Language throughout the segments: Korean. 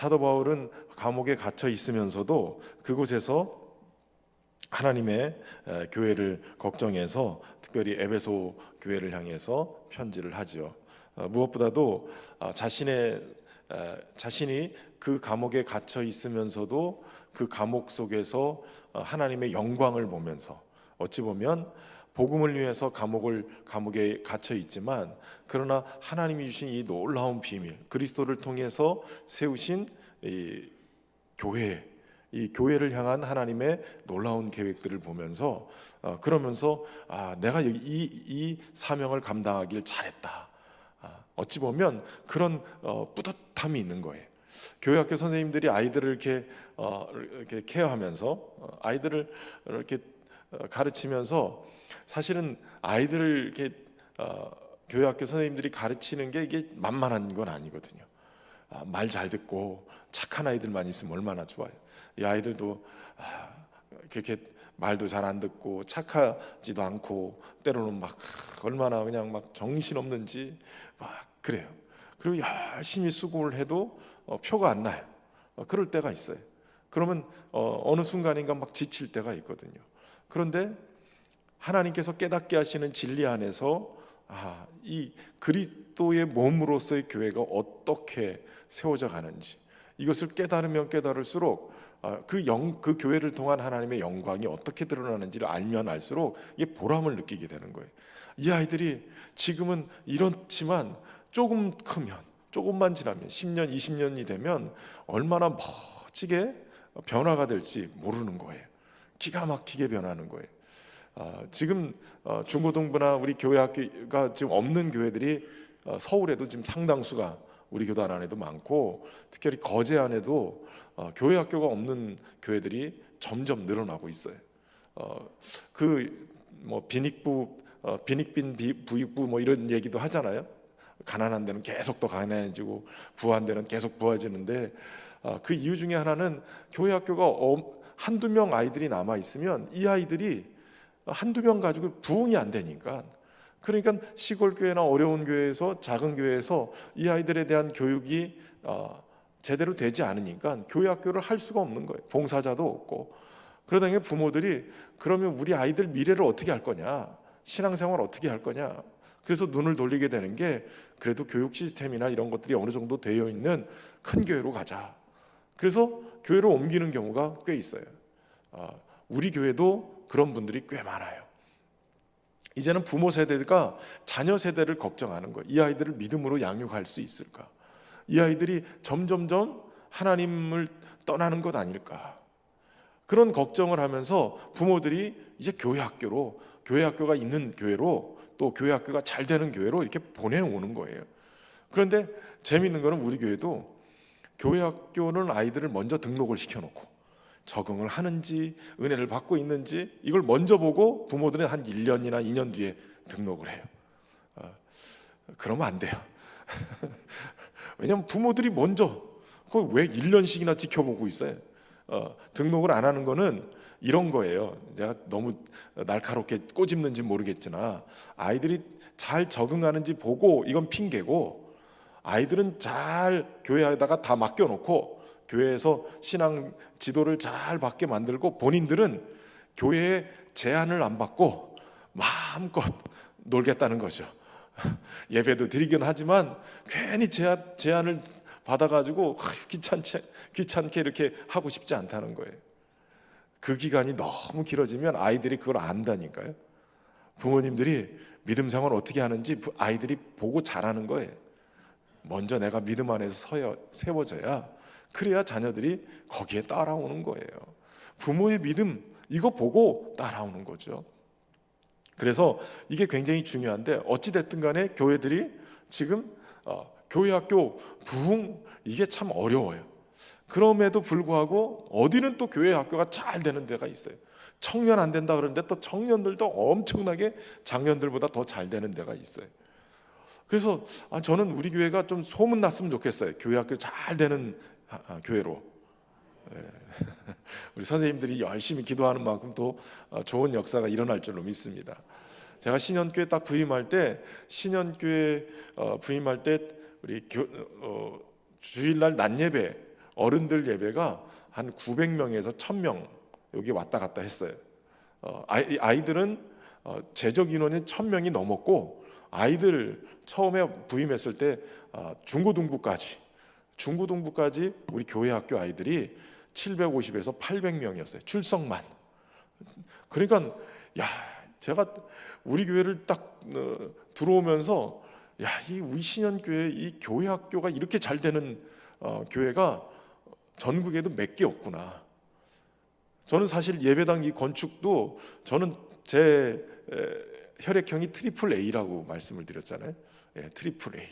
사도 바울은 감옥에 갇혀 있으면서도 그곳에서 하나님의 교회를 걱정해서 특별히 에베소 교회를 향해서 편지를 하죠. 무엇보다도 자신이 그 감옥에 갇혀 있으면서도 그 감옥 속에서 하나님의 영광을 보면서, 어찌 보면 복음을 위해서 감옥에 갇혀 있지만 그러나 하나님이 주신 이 놀라운 비밀, 그리스도를 통해서 세우신 이 교회, 이 교회를 향한 하나님의 놀라운 계획들을 보면서 그러면서 내가 이 사명을 감당하길 잘했다. 어찌 보면 그런 뿌듯함이 있는 거예요. 교회학교 선생님들이 아이들을 이렇게 케어하면서 아이들을 이렇게 가르치면서 사실은 아이들을 이렇게 교회학교 선생님들이 가르치는 게 이게 만만한 건 아니거든요. 말 잘 듣고 착한 아이들만 있으면 얼마나 좋아요. 이 아이들도 그렇게 말도 잘 안 듣고 착하지도 않고 때로는 막 얼마나 그냥 막 정신없는지 막 그래요. 그리고 열심히 수고를 해도 표가 안 나요. 그럴 때가 있어요. 그러면 어느 순간인가 막 지칠 때가 있거든요. 그런데 하나님께서 깨닫게 하시는 진리 안에서 이 그리스도의 몸으로서의 교회가 어떻게 세워져 가는지, 이것을 깨달으면 깨달을수록 그 교회를 통한 하나님의 영광이 어떻게 드러나는지를 알면 알수록 이게 보람을 느끼게 되는 거예요. 이 아이들이 지금은 이렇지만 조금 크면, 조금만 지나면 10년, 20년이 되면 얼마나 멋지게 변화가 될지 모르는 거예요. 기가 막히게 변하는 거예요. 지금 중고등부나 우리 교회 학교가 지금 없는 교회들이 서울에도 지금 상당수가 우리 교단 안에도 많고, 특별히 거제 안에도 교회 학교가 없는 교회들이 점점 늘어나고 있어요. 빈익빈 부익부 뭐 이런 얘기도 하잖아요. 가난한 데는 계속 더 가난해지고 부한 데는 계속 부해지는데, 그 이유 중에 하나는 교회 학교가 한두 명 아이들이 남아 있으면 이 아이들이 한두 명 가지고 부흥이 안 되니까, 그러니까 시골 교회나 어려운 교회에서, 작은 교회에서 이 아이들에 대한 교육이 제대로 되지 않으니까 교회 학교를 할 수가 없는 거예요. 봉사자도 없고. 그러다 보니 부모들이 그러면 우리 아이들 미래를 어떻게 할 거냐, 신앙생활 어떻게 할 거냐, 그래서 눈을 돌리게 되는 게 그래도 교육 시스템이나 이런 것들이 어느 정도 되어 있는 큰 교회로 가자. 그래서 교회를 옮기는 경우가 꽤 있어요. 우리 교회도 그런 분들이 꽤 많아요. 이제는 부모 세대가 자녀 세대를 걱정하는 거예요. 이 아이들을 믿음으로 양육할 수 있을까? 이 아이들이 점점점 하나님을 떠나는 것 아닐까? 그런 걱정을 하면서 부모들이 이제 교회 학교가 있는 교회로, 또 교회 학교가 잘 되는 교회로 이렇게 보내오는 거예요. 그런데 재미있는 거는 우리 교회도 교회 학교는 아이들을 먼저 등록을 시켜놓고 적응을 하는지 은혜를 받고 있는지 이걸 먼저 보고 부모들은 한 1년이나 2년 뒤에 등록을 해요. 그러면 안 돼요. 왜냐하면 부모들이 먼저 그걸 왜 1년씩이나 지켜보고 있어요. 등록을 안 하는 거는 이런 거예요. 제가 너무 날카롭게 꼬집는지 모르겠지나 아이들이 잘 적응하는지 보고, 이건 핑계고, 아이들은 잘 교회에다가 다 맡겨놓고 교회에서 신앙 지도를 잘 받게 만들고 본인들은 교회에 제한을 안 받고 마음껏 놀겠다는 거죠. 예배도 드리긴 하지만 괜히 제한을 받아가지고 귀찮게 이렇게 하고 싶지 않다는 거예요. 그 기간이 너무 길어지면 아이들이 그걸 안다니까요. 부모님들이 믿음 생활 어떻게 하는지 아이들이 보고 잘하는 거예요. 먼저 내가 믿음 안에서 세워져야, 그래야 자녀들이 거기에 따라오는 거예요. 부모의 믿음, 이거 보고 따라오는 거죠. 그래서 이게 굉장히 중요한데, 어찌됐든 간에 교회들이 지금 교회 학교 부흥, 이게 참 어려워요. 그럼에도 불구하고 어디는 또 교회 학교가 잘 되는 데가 있어요. 청년 안 된다 그러는데 또 청년들도 엄청나게 작년들보다 더 잘 되는 데가 있어요. 그래서 저는 우리 교회가 좀 소문났으면 좋겠어요. 교회 학교 잘 되는 교회로. 우리 선생님들이 열심히 기도하는 만큼 또 좋은 역사가 일어날 줄로 믿습니다. 제가 신현교회 딱 부임할 때, 우리 주일날 낮 예배 어른들 예배가 한 900명에서 1000명 여기 왔다 갔다 했어요. 아이들은 제적 인원이 1000명이 넘었고, 아이들 처음에 부임했을 때 중고등부까지 우리 교회 학교 아이들이 750에서 800명이었어요. 출석만. 그러니까 야, 제가 우리 교회를 딱 들어오면서 이 우리 신현교회 이 교회 학교가 이렇게 잘 되는 교회가 전국에도 몇 개 없구나. 저는 사실 예배당 이 건축도 저는 제 혈액형이 트리플 A라고 말씀을 드렸잖아요. 트리플 A.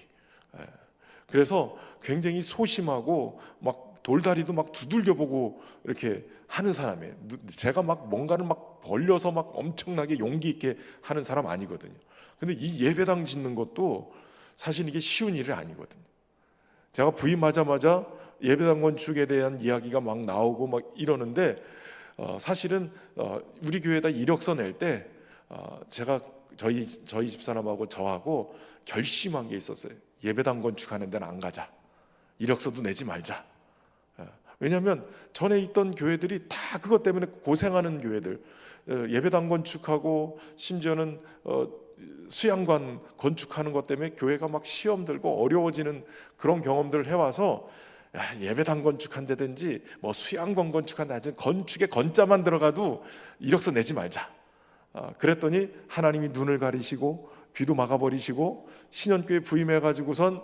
그래서 굉장히 소심하고 막 돌다리도 막 두들겨 보고 이렇게 하는 사람이에요. 제가 막 뭔가를 막 벌려서 막 엄청나게 용기 있게 하는 사람 아니거든요. 근데 이 예배당 짓는 것도 사실 이게 쉬운 일이 아니거든요. 제가 부임하자마자 예배당 건축에 대한 이야기가 막 나오고 막 이러는데 사실은 우리 교회에다 이력서 낼 때 제가 저희 집사람하고 저하고 결심한 게 있었어요. 예배당 건축하는 데는 안 가자. 이력서도 내지 말자. 왜냐하면 전에 있던 교회들이 다 그것 때문에 고생하는 교회들, 예배당 건축하고 심지어는 수양관 건축하는 것 때문에 교회가 막 시험 들고 어려워지는 그런 경험들을 해와서 예배당 건축한다든지 뭐 수양관 건축한다든지 건축에 건자만 들어가도 이력서 내지 말자. 그랬더니 하나님이 눈을 가리시고 귀도 막아버리시고 신현교회 부임해가지고선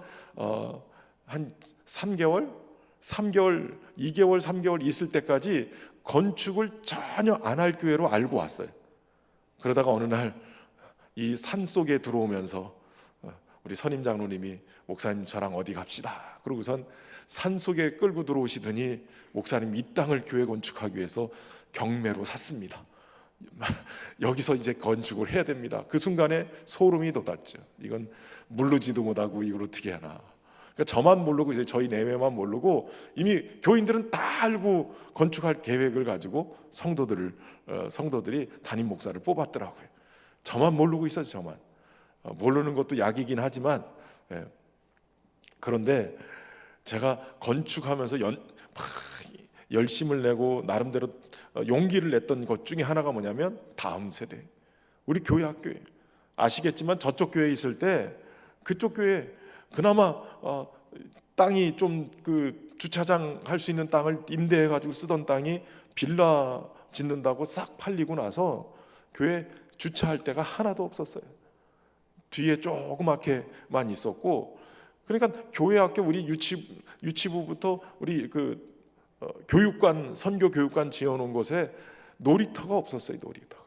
한 2개월, 3개월 있을 때까지 건축을 전혀 안 할 교회로 알고 왔어요. 그러다가 어느 날 이 산 속에 들어오면서 우리 선임 장로님이 목사님 저랑 어디 갑시다. 그러고선 산 속에 끌고 들어오시더니 목사님 이 땅을 교회 건축하기 위해서 경매로 샀습니다. 여기서 이제 건축을 해야 됩니다. 그 순간에 소름이 돋았죠. 이건 모르지도 못하고 이걸 어떻게 하나. 그러니까 저만 모르고 이제 저희 내외만 모르고 이미 교인들은 다 알고 건축할 계획을 가지고 성도들이 담임 목사를 뽑았더라고요. 저만 모르고 있었죠. 저만 모르는 것도 약이긴 하지만 그런데 제가 건축하면서 열심을 내고 나름대로 용기를 냈던 것 중에 하나가 뭐냐면 다음 세대 우리 교회 학교에 아시겠지만 저쪽 교회에 있을 때 그쪽 교회 그나마 땅이 좀 그 주차장 할 수 있는 땅을 임대해 가지고 쓰던 땅이 빌라 짓는다고 싹 팔리고 나서 교회 주차할 데가 하나도 없었어요. 뒤에 조그맣게만 있었고, 그러니까 교회 학교 우리 유치부부터 우리 교육관 선교 교육관 지어놓은 곳에 놀이터가 없었어요. 놀이터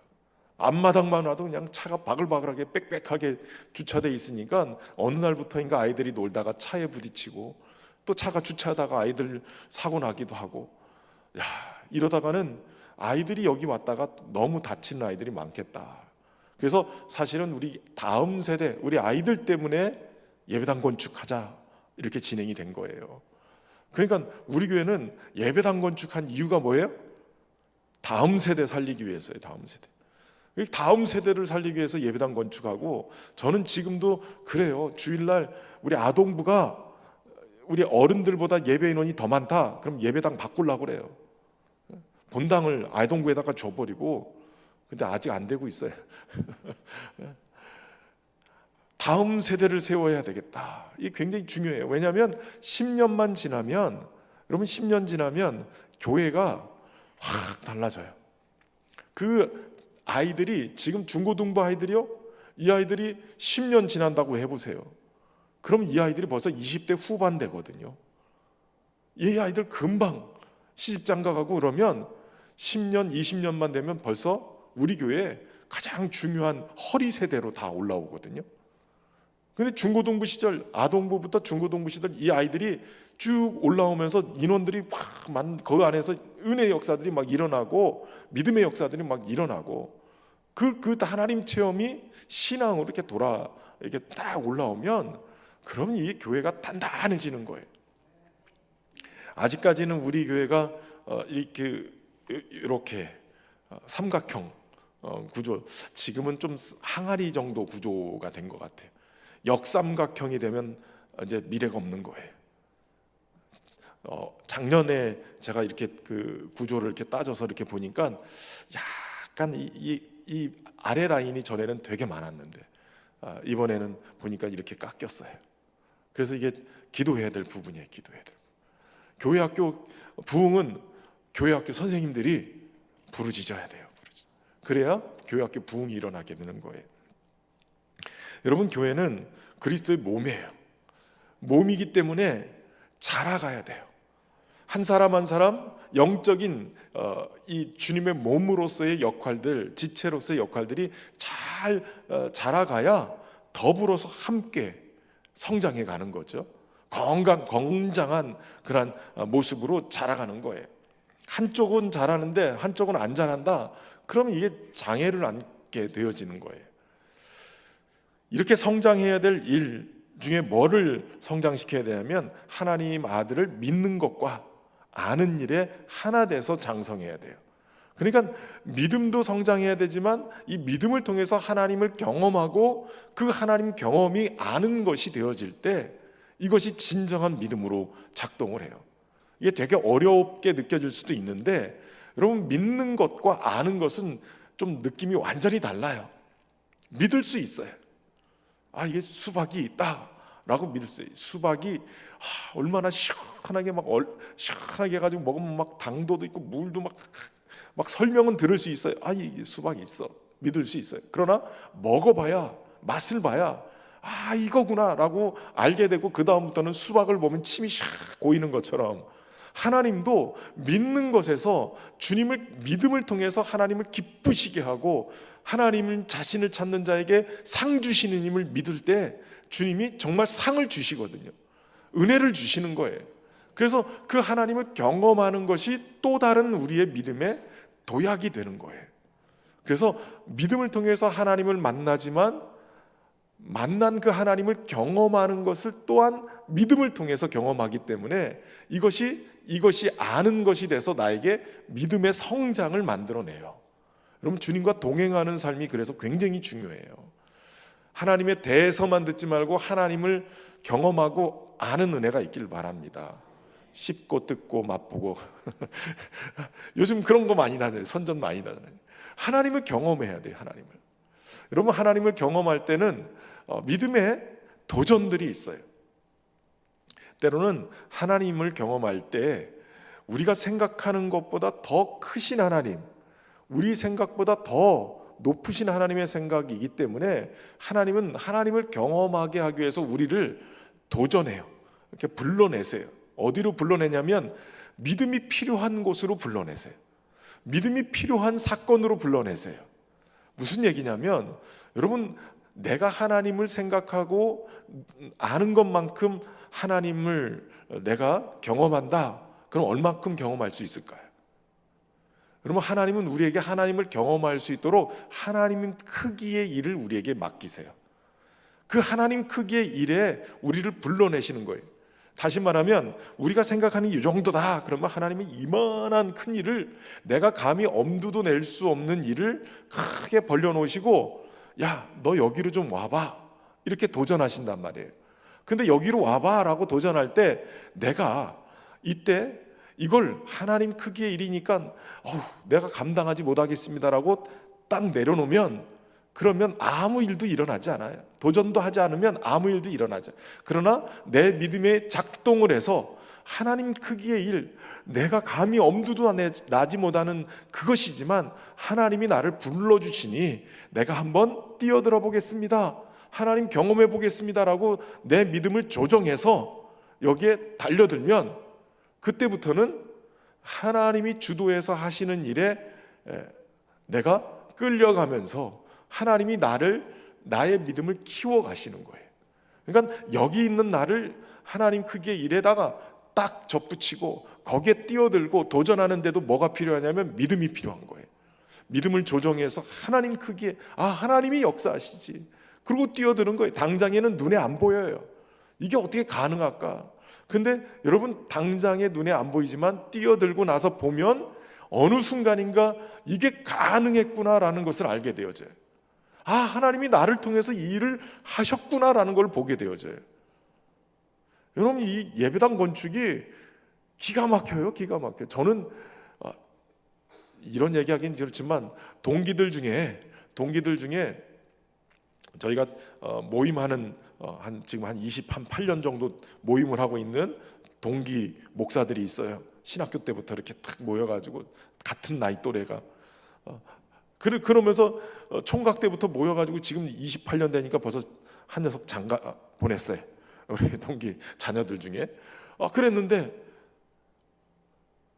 앞마당만 와도 그냥 차가 바글바글하게 빽빽하게 주차돼 있으니까 어느 날부터인가 아이들이 놀다가 차에 부딪히고 또 차가 주차하다가 아이들 사고 나기도 하고, 이러다가는 아이들이 여기 왔다가 너무 다치는 아이들이 많겠다. 그래서 사실은 우리 다음 세대 우리 아이들 때문에 예배당 건축하자 이렇게 진행이 된 거예요. 그러니까 우리 교회는 예배당 건축한 이유가 뭐예요? 다음 세대 살리기 위해서예요. 다음 세대를 살리기 위해서 예배당 건축하고, 저는 지금도 그래요. 주일날 우리 아동부가 우리 어른들보다 예배 인원이 더 많다. 그럼 예배당 바꾸려고 그래요. 본당을 아동부에다가 줘버리고, 근데 아직 안 되고 있어요. 다음 세대를 세워야 되겠다. 이게 굉장히 중요해요. 왜냐하면 10년만 지나면, 여러분 10년 지나면 교회가 확 달라져요. 그 아이들이 지금 중고등부 아이들이요, 이 아이들이 10년 지난다고 해보세요. 그럼 이 아이들이 벌써 20대 후반 되거든요. 이 아이들 금방 시집장가 가고 그러면 10년, 20년만 되면 벌써 우리 교회에 가장 중요한 허리 세대로 다 올라오거든요. 근데 중고등부 시절, 아동부부터 중고등부 시절 이 아이들이 쭉 올라오면서 인원들이 그 안에서 은혜의 역사들이 막 일어나고 믿음의 역사들이 막 일어나고, 그 하나님 체험이 신앙으로 이렇게 딱 올라오면 그러면 이 교회가 단단해지는 거예요. 아직까지는 우리 교회가 이렇게 삼각형 구조, 지금은 좀 항아리 정도 구조가 된 것 같아요. 역삼각형이 되면 이제 미래가 없는 거예요. 작년에 제가 이렇게 그 구조를 이렇게 따져서 이렇게 보니까 약간 이 아래 라인이 전에는 되게 많았는데 이번에는 보니까 이렇게 깎였어요. 그래서 이게 기도해야 될 부분이에요. 기도해야 될. 교회 학교 부흥은 교회 학교 선생님들이 부르짖어야 돼요. 그래야 교회 학교 부흥이 일어나게 되는 거예요. 여러분, 교회는 그리스도의 몸이에요. 몸이기 때문에 자라가야 돼요. 한 사람 한 사람 영적인 이 주님의 몸으로서의 역할들, 지체로서의 역할들이 잘 자라가야 더불어서 함께 성장해 가는 거죠. 건장한 그런 모습으로 자라가는 거예요. 한쪽은 잘하는데 한쪽은 안 잘한다. 그러면 이게 장애를 안게 되어지는 거예요. 이렇게 성장해야 될 일 중에 뭐를 성장시켜야 되냐면 하나님 아들을 믿는 것과 아는 일에 하나 돼서 장성해야 돼요. 그러니까 믿음도 성장해야 되지만 이 믿음을 통해서 하나님을 경험하고 그 하나님 경험이 아는 것이 되어질 때 이것이 진정한 믿음으로 작동을 해요. 이게 되게 어렵게 느껴질 수도 있는데 여러분, 믿는 것과 아는 것은 좀 느낌이 완전히 달라요. 믿을 수 있어요. 이게 수박이 있다라고 믿을 수 있어요. 수박이 얼마나 시원하게 시원하게 해가지고 먹으면 막 당도도 있고 물도 막 설명은 들을 수 있어요. 이 수박이 있어. 믿을 수 있어요. 그러나 먹어봐야, 맛을 봐야 이거구나라고 알게 되고 그 다음부터는 수박을 보면 침이 샥 고이는 것처럼 하나님도 믿는 것에서 주님을 믿음을 통해서 하나님을 기쁘시게 하고 하나님 자신을 찾는 자에게 상 주시는 힘을 믿을 때 주님이 정말 상을 주시거든요. 은혜를 주시는 거예요. 그래서 그 하나님을 경험하는 것이 또 다른 우리의 믿음의 도약이 되는 거예요. 그래서 믿음을 통해서 하나님을 만나지만 만난 그 하나님을 경험하는 것을 또한 믿음을 통해서 경험하기 때문에 이것이 아는 것이 돼서 나에게 믿음의 성장을 만들어내요. 여러분, 주님과 동행하는 삶이 그래서 굉장히 중요해요. 하나님에 대해서만 듣지 말고 하나님을 경험하고 아는 은혜가 있길 바랍니다. 씹고 뜯고 맛보고 요즘 그런 거 많이 나잖아요. 선전 많이 나잖아요. 하나님을 경험해야 돼요. 하나님을. 여러분, 하나님을 경험할 때는 믿음의 도전들이 있어요. 때로는 하나님을 경험할 때 우리가 생각하는 것보다 더 크신 하나님, 우리 생각보다 더 높으신 하나님의 생각이기 때문에 하나님은 하나님을 경험하게 하기 위해서 우리를 도전해요. 이렇게 불러내세요. 어디로 불러내냐면 믿음이 필요한 곳으로 불러내세요. 믿음이 필요한 사건으로 불러내세요. 무슨 얘기냐면 여러분, 내가 하나님을 생각하고 아는 것만큼 하나님을 내가 경험한다. 그럼 얼마큼 경험할 수 있을까요? 여러분, 하나님은 우리에게 하나님을 경험할 수 있도록 하나님 크기의 일을 우리에게 맡기세요. 그 하나님 크기의 일에 우리를 불러내시는 거예요. 다시 말하면 우리가 생각하는 이 정도다. 그러면 하나님이 이만한 큰 일을, 내가 감히 엄두도 낼 수 없는 일을 크게 벌려놓으시고, 야, 너 여기로 좀 와봐, 이렇게 도전하신단 말이에요. 근데 여기로 와봐 라고 도전할 때 내가 이때 이걸 하나님 크기의 일이니까 내가 감당하지 못하겠습니다라고 딱 내려놓으면, 그러면 아무 일도 일어나지 않아요. 도전도 하지 않으면 아무 일도 일어나지 않아요. 그러나 내 믿음에 작동을 해서 하나님 크기의 일, 내가 감히 엄두도 나지 못하는 그것이지만 하나님이 나를 불러주시니 내가 한번 뛰어들어 보겠습니다, 하나님 경험해 보겠습니다라고 내 믿음을 조정해서 여기에 달려들면 그때부터는 하나님이 주도해서 하시는 일에 내가 끌려가면서 하나님이 나의 믿음을 키워가시는 거예요. 그러니까 여기 있는 나를 하나님 크기의 일에다가 딱 접붙이고 거기에 뛰어들고 도전하는데도 뭐가 필요하냐면 믿음이 필요한 거예요. 믿음을 조정해서 하나님 크기에 하나님이 역사하시지, 그리고 뛰어드는 거예요. 당장에는 눈에 안 보여요. 이게 어떻게 가능할까? 근데 여러분, 당장에 눈에 안 보이지만 뛰어들고 나서 보면 어느 순간인가 이게 가능했구나라는 것을 알게 되어져요. 하나님이 나를 통해서 이 일을 하셨구나라는 걸 보게 되어져요. 여러분, 이 예배당 건축이 기가 막혀요, 기가 막혀. 저는 아, 이런 얘기하기는 그렇지만 동기들 중에 저희가 모임하는 지금 한 28년 정도 모임을 하고 있는 동기 목사들이 있어요. 신학교 때부터 이렇게 탁 모여가지고 같은 나이 또래가 그러면서 총각 때부터 모여가지고 지금 28년 되니까 벌써 한 녀석 장가 보냈어요. 우리 동기 자녀들 중에 그랬는데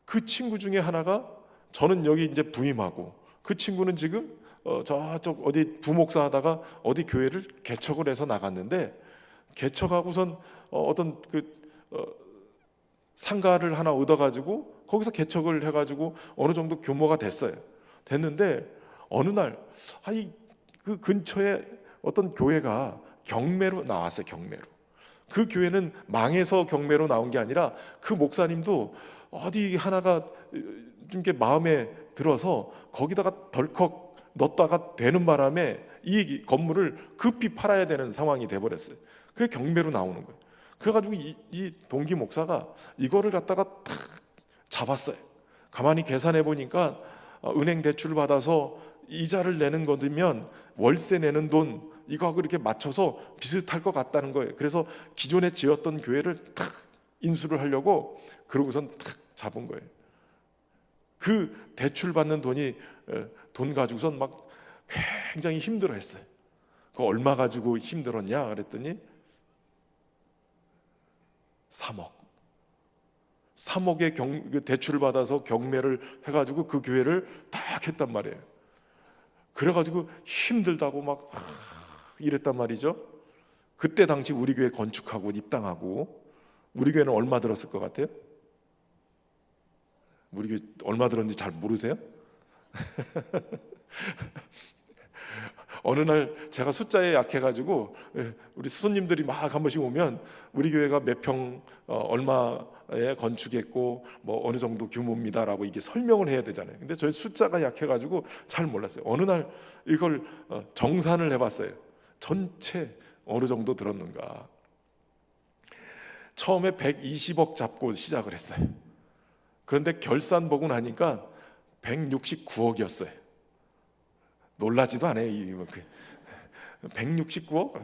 그 친구 중에 하나가 저는 여기 이제 부임하고 그 친구는 지금 저쪽 어디 부목사 하다가 어디 교회를 개척을 해서 나갔는데 개척하고선 어떤 상가를 하나 얻어가지고 거기서 개척을 해가지고 어느 정도 규모가 됐는데 어느 날 그 근처에 어떤 교회가 경매로 나왔어요. 경매로. 그 교회는 망해서 경매로 나온 게 아니라 그 목사님도 어디 하나가 좀 이렇게 마음에 들어서 거기다가 덜컥 넣었다가 되는 바람에 이 건물을 급히 팔아야 되는 상황이 돼버렸어요. 그게 경매로 나오는 거예요. 그래가지고 이 동기 목사가 이거를 갖다가 탁 잡았어요. 가만히 계산해 보니까 은행 대출 받아서 이자를 내는 거면 월세 내는 돈 이거하고 이렇게 맞춰서 비슷할 것 같다는 거예요. 그래서 기존에 지었던 교회를 탁 인수를 하려고 그러고선 탁 잡은 거예요. 그 대출 받는 돈 가지고선 막 굉장히 힘들어했어요. 그 얼마 가지고 힘들었냐 그랬더니 3억의 대출을 받아서 경매를 해가지고 그 교회를 딱 했단 말이에요. 그래가지고 힘들다고 막 이랬단 말이죠. 그때 당시 우리 교회 건축하고 입당하고 우리 교회는 얼마 들었을 것 같아요? 우리 교회 얼마 들었는지 잘 모르세요? 어느 날 제가 숫자에 약해가지고 우리 손님들이 막 한 번씩 오면 우리 교회가 몇 평 얼마에 건축했고 뭐 어느 정도 규모입니다라고 이게 설명을 해야 되잖아요. 근데 저희 숫자가 약해가지고 잘 몰랐어요. 어느 날 이걸 정산을 해봤어요. 전체 어느 정도 들었는가. 처음에 120억 잡고 시작을 했어요. 그런데 결산 보고 나니까 169억이었어요. 놀라지도 않아요. 169억?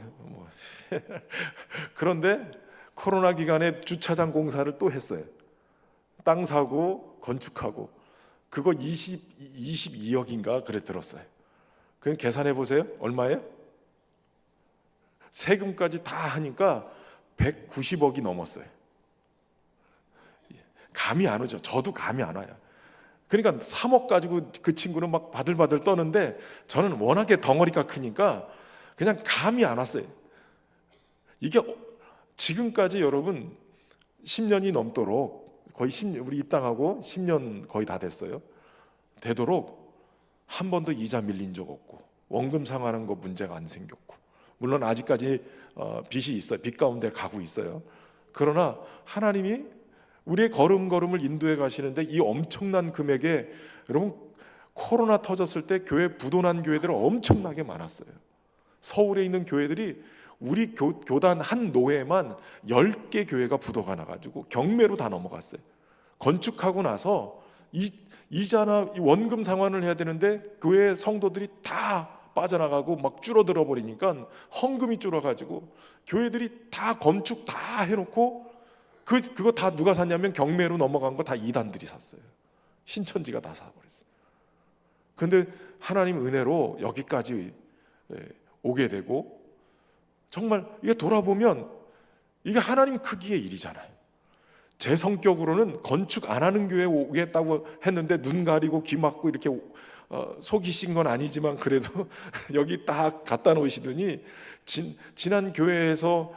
그런데 코로나 기간에 주차장 공사를 또 했어요. 땅 사고 건축하고 그거 22억인가 그래 들었어요. 그럼 계산해 보세요. 얼마예요? 세금까지 다 하니까 190억이 넘었어요. 감이 안 오죠. 저도 감이 안 와요. 그러니까 3억 가지고 그 친구는 막 바들바들 떠는데 저는 워낙에 덩어리가 크니까 그냥 감이 안 왔어요. 이게 지금까지 여러분 10년이 넘도록 거의 우리 입당하고 10년 거의 다 됐어요. 되도록 한 번도 이자 밀린 적 없고 원금 상환한 거 문제가 안 생겼고 물론 아직까지 빚이 있어요. 빚 가운데 가고 있어요. 그러나 하나님이 우리의 걸음걸음을 인도해 가시는데 이 엄청난 금액에 여러분 코로나 터졌을 때 교회 부도난 교회들 엄청나게 많았어요. 서울에 있는 교회들이 우리 교단 한 노회만 10개 교회가 부도가 나가지고 경매로 다 넘어갔어요. 건축하고 나서 이자나 이 원금 상환을 해야 되는데 교회 성도들이 다 빠져나가고 막 줄어들어 버리니까 헌금이 줄어가지고 교회들이 다 건축 다 해놓고 그거 다 누가 샀냐면 경매로 넘어간 거 다 이단들이 샀어요. 신천지가 다 사버렸어요. 그런데 하나님 은혜로 여기까지 오게 되고 정말 이게 돌아보면 이게 하나님 크기의 일이잖아요. 제 성격으로는 건축 안 하는 교회에 오겠다고 했는데 눈 가리고 귀 막고 이렇게 속이신 건 아니지만 그래도 여기 딱 갖다 놓으시더니 지난 교회에서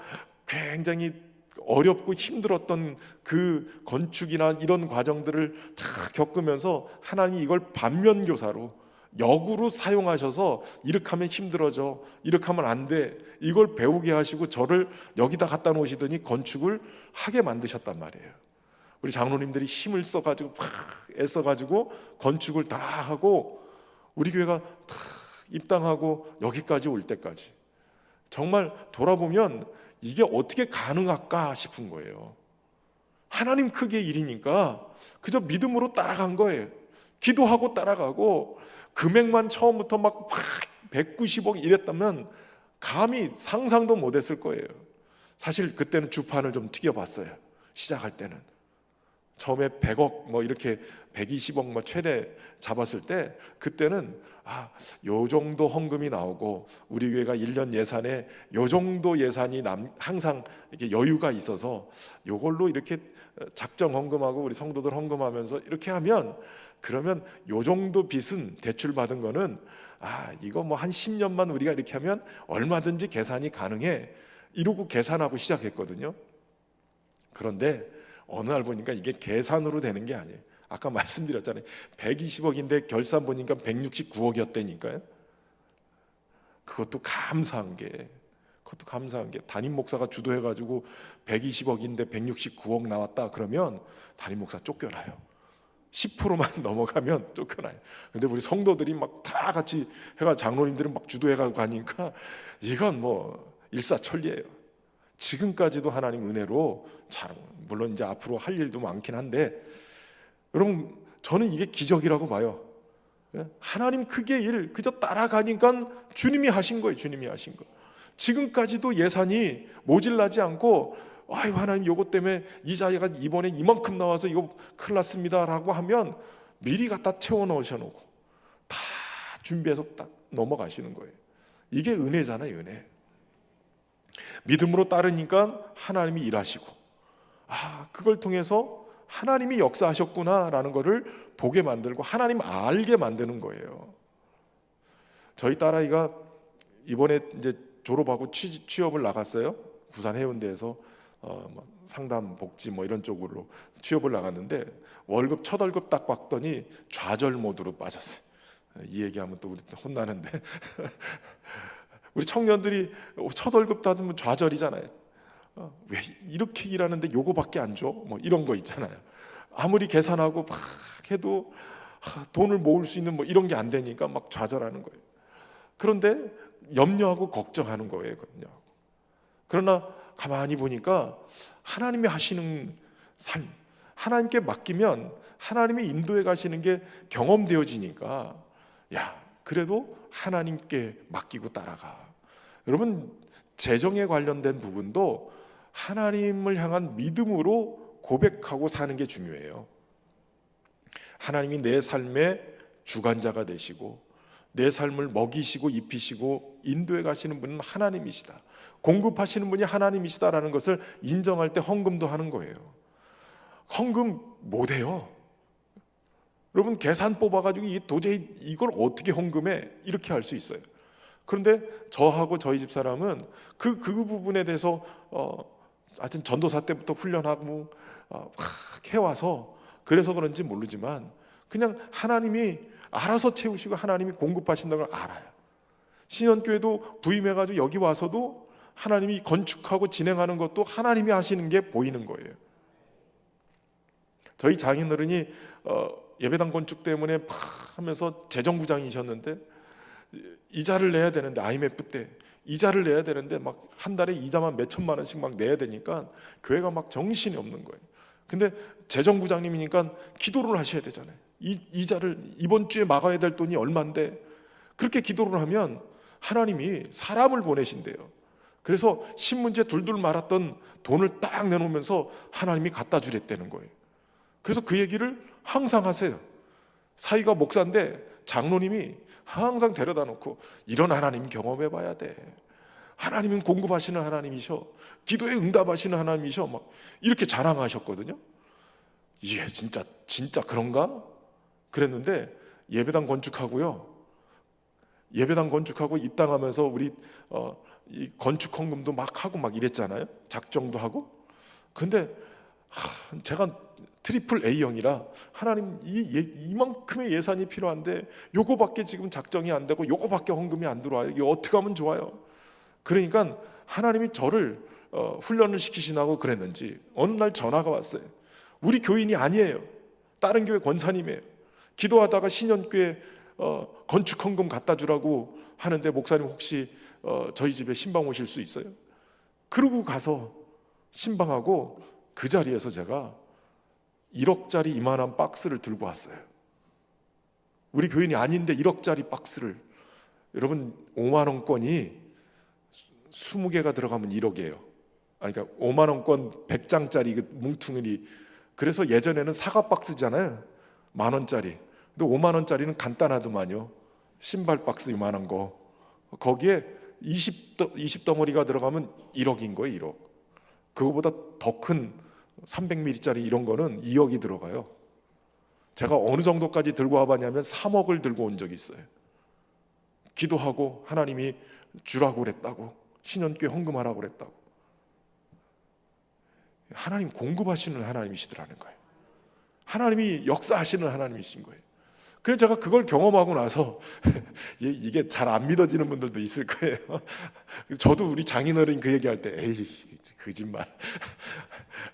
굉장히 어렵고 힘들었던 그 건축이나 이런 과정들을 다 겪으면서 하나님이 이걸 반면교사로 역으로 사용하셔서 이렇게 하면 힘들어져, 이렇게 하면 안 돼, 이걸 배우게 하시고 저를 여기다 갖다 놓으시더니 건축을 하게 만드셨단 말이에요. 우리 장로님들이 힘을 써가지고 막 애써가지고 건축을 다 하고 우리 교회가 다 입당하고 여기까지 올 때까지 정말 돌아보면 이게 어떻게 가능할까 싶은 거예요. 하나님 크기의 일이니까 그저 믿음으로 따라간 거예요. 기도하고 따라가고 금액만 처음부터 막 190억 이랬다면 감히 상상도 못했을 거예요. 사실 그때는 주판을 좀 튀겨봤어요. 시작할 때는 처음에 100억 뭐 이렇게 120억 뭐 최대 잡았을 때 그때는 요 정도 헌금이 나오고 우리 교회가 1년 예산에 요 정도 예산이 항상 이렇게 여유가 있어서 요걸로 이렇게 작정 헌금하고 우리 성도들 헌금하면서 이렇게 하면 그러면 요 정도 빚은 대출 받은 거는 이거 뭐 한 10년만 우리가 이렇게 하면 얼마든지 계산이 가능해 이러고 계산하고 시작했거든요. 그런데 어느 날 보니까 이게 계산으로 되는 게 아니에요. 아까 말씀드렸잖아요. 120억인데 결산 보니까 169억이었다니까요. 그것도 감사한 게 담임 목사가 주도해가지고 120억인데 169억 나왔다 그러면 담임 목사 쫓겨나요. 10%만 넘어가면 쫓겨나요. 근데 우리 성도들이 막 다 같이 해가 장로님들은 막 주도해가고 가니까 이건 뭐 일사천리예요. 지금까지도 하나님 은혜로 잘, 물론 이제 앞으로 할 일도 많긴 한데 여러분 저는 이게 기적이라고 봐요. 하나님 크기의 일 그저 따라가니까 주님이 하신 거예요. 주님이 하신 거. 지금까지도 예산이 모질라지 않고 하나님 요것 때문에 이자가 이번에 이만큼 나와서 이거 큰일 났습니다 라고 하면 미리 갖다 채워 넣으셔놓고 다 준비해서 딱 넘어가시는 거예요. 이게 은혜잖아요. 은혜. 믿음으로 따르니까 하나님이 일하시고 그걸 통해서 하나님이 역사하셨구나라는 것을 보게 만들고 하나님 알게 만드는 거예요. 저희 딸아이가 이번에 이제 졸업하고 취업을 나갔어요. 부산 해운대에서 상담 복지 뭐 이런 쪽으로 취업을 나갔는데 첫 월급 딱 받더니 좌절 모드로 빠졌어요. 이 얘기하면 또 우리 혼나는데 우리 청년들이 첫 월급 받으면 좌절이잖아요. 왜 이렇게 일하는데 요거밖에 안 줘? 뭐 이런 거 있잖아요. 아무리 계산하고 막 해도 돈을 모을 수 있는 뭐 이런 게 안 되니까 막 좌절하는 거예요. 그런데 염려하고 걱정하는 거예요. 그러나 가만히 보니까 하나님이 하시는 삶, 하나님께 맡기면 하나님이 인도해 가시는 게 경험되어지니까 그래도 하나님께 맡기고 따라가. 여러분 재정에 관련된 부분도 하나님을 향한 믿음으로 고백하고 사는 게 중요해요. 하나님이 내 삶의 주관자가 되시고 내 삶을 먹이시고 입히시고 인도해 가시는 분은 하나님이시다. 공급하시는 분이 하나님이시다라는 것을 인정할 때 헌금도 하는 거예요. 헌금 못해요. 여러분 계산 뽑아가지고 도저히 이걸 어떻게 헌금해? 이렇게 할 수 있어요. 그런데 저하고 저희 집 사람은 그 부분에 대해서 하여튼 전도사 때부터 훈련하고 막 해와서 그래서 그런지 모르지만 그냥 하나님이 알아서 채우시고 하나님이 공급하신다는 걸 알아요. 신현교회도 부임해가지고 여기 와서도 하나님이 건축하고 진행하는 것도 하나님이 하시는 게 보이는 거예요. 저희 장인어른이 예배당 건축 때문에 막 하면서 재정부장이셨는데 이자를 내야 되는데 IMF 때 이자를 내야 되는데 막 한 달에 이자만 몇 천만 원씩 막 내야 되니까 교회가 막 정신이 없는 거예요. 근데 재정부장님이니까 기도를 하셔야 되잖아요. 이자를 이번 주에 막아야 될 돈이 얼마인데 그렇게 기도를 하면 하나님이 사람을 보내신대요. 그래서 신문지에 둘둘 말았던 돈을 딱 내놓으면서 하나님이 갖다 주랬다는 거예요. 그래서 그 얘기를 항상 하세요. 사위가 목사인데 장로님이 항상 데려다 놓고 이런 하나님 경험해 봐야 돼. 하나님은 공급하시는 하나님이셔. 기도에 응답하시는 하나님이셔. 막 이렇게 자랑하셨거든요. 이게 진짜 그런가? 그랬는데 예배당 건축하고요. 예배당 건축하고 입당하면서 우리 이 건축 헌금도 막 하고 막 이랬잖아요. 작정도 하고. 근데 제가 트리플 A형이라 하나님 이만큼의 예산이 필요한데 요거밖에 지금 작정이 안 되고 요거밖에 헌금이 안 들어와요. 이게 어떻게 하면 좋아요? 그러니까 하나님이 저를 훈련을 시키시나고 그랬는지 어느 날 전화가 왔어요. 우리 교인이 아니에요. 다른 교회 권사님이에요. 기도하다가 신현교회 건축 헌금 갖다 주라고 하는데 목사님 혹시 저희 집에 신방 오실 수 있어요? 그러고 가서 신방하고 그 자리에서 제가 1억짜리 이만한 박스를 들고 왔어요. 우리 교인이 아닌데 1억짜리 박스를. 여러분 5만 원권이 20개가 들어가면 1억이에요. 그러니까 5만 원권 100장짜리 그 뭉퉁이. 그래서 예전에는 사과 박스잖아요. 10,000원짜리. 근데 5만 원짜리는 간단하더만요. 신발 박스 이만한 거. 거기에 20덩어리가 들어가면 1억인 거예요. 1억. 그거보다 더 큰 300ml짜리 이런 거는 2억이 들어가요. 제가 어느 정도까지 들고 와봤냐면 3억을 들고 온 적이 있어요. 기도하고 하나님이 주라고 그랬다고, 신년교회 헌금하라고 그랬다고. 하나님 공급하시는 하나님이시더라는 거예요. 하나님이 역사하시는 하나님이신 거예요. 그래서 제가 그걸 경험하고 나서 이게 잘 안 믿어지는 분들도 있을 거예요. 저도 우리 장인어른 그 얘기할 때 에이 거짓말,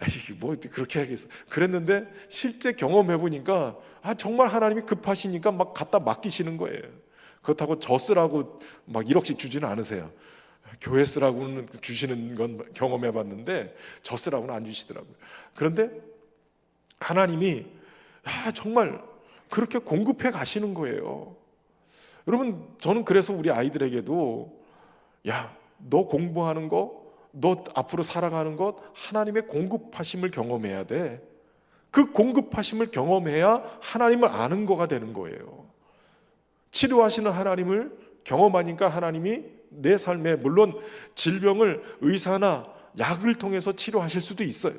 에이 뭐 그렇게 하겠어 그랬는데 실제 경험해 보니까 정말 하나님이 급하시니까 막 갖다 맡기시는 거예요. 그렇다고 저 쓰라고 막 1억씩 주지는 않으세요. 교회 쓰라고는 주시는 건 경험해 봤는데 저 쓰라고는 안 주시더라고요. 그런데 하나님이 정말 그렇게 공급해 가시는 거예요. 여러분 저는 그래서 우리 아이들에게도 너 공부하는 거, 너 앞으로 살아가는 것 하나님의 공급하심을 경험해야 돼. 그 공급하심을 경험해야 하나님을 아는 거가 되는 거예요. 치료하시는 하나님을 경험하니까 하나님이 내 삶에, 물론 질병을 의사나 약을 통해서 치료하실 수도 있어요.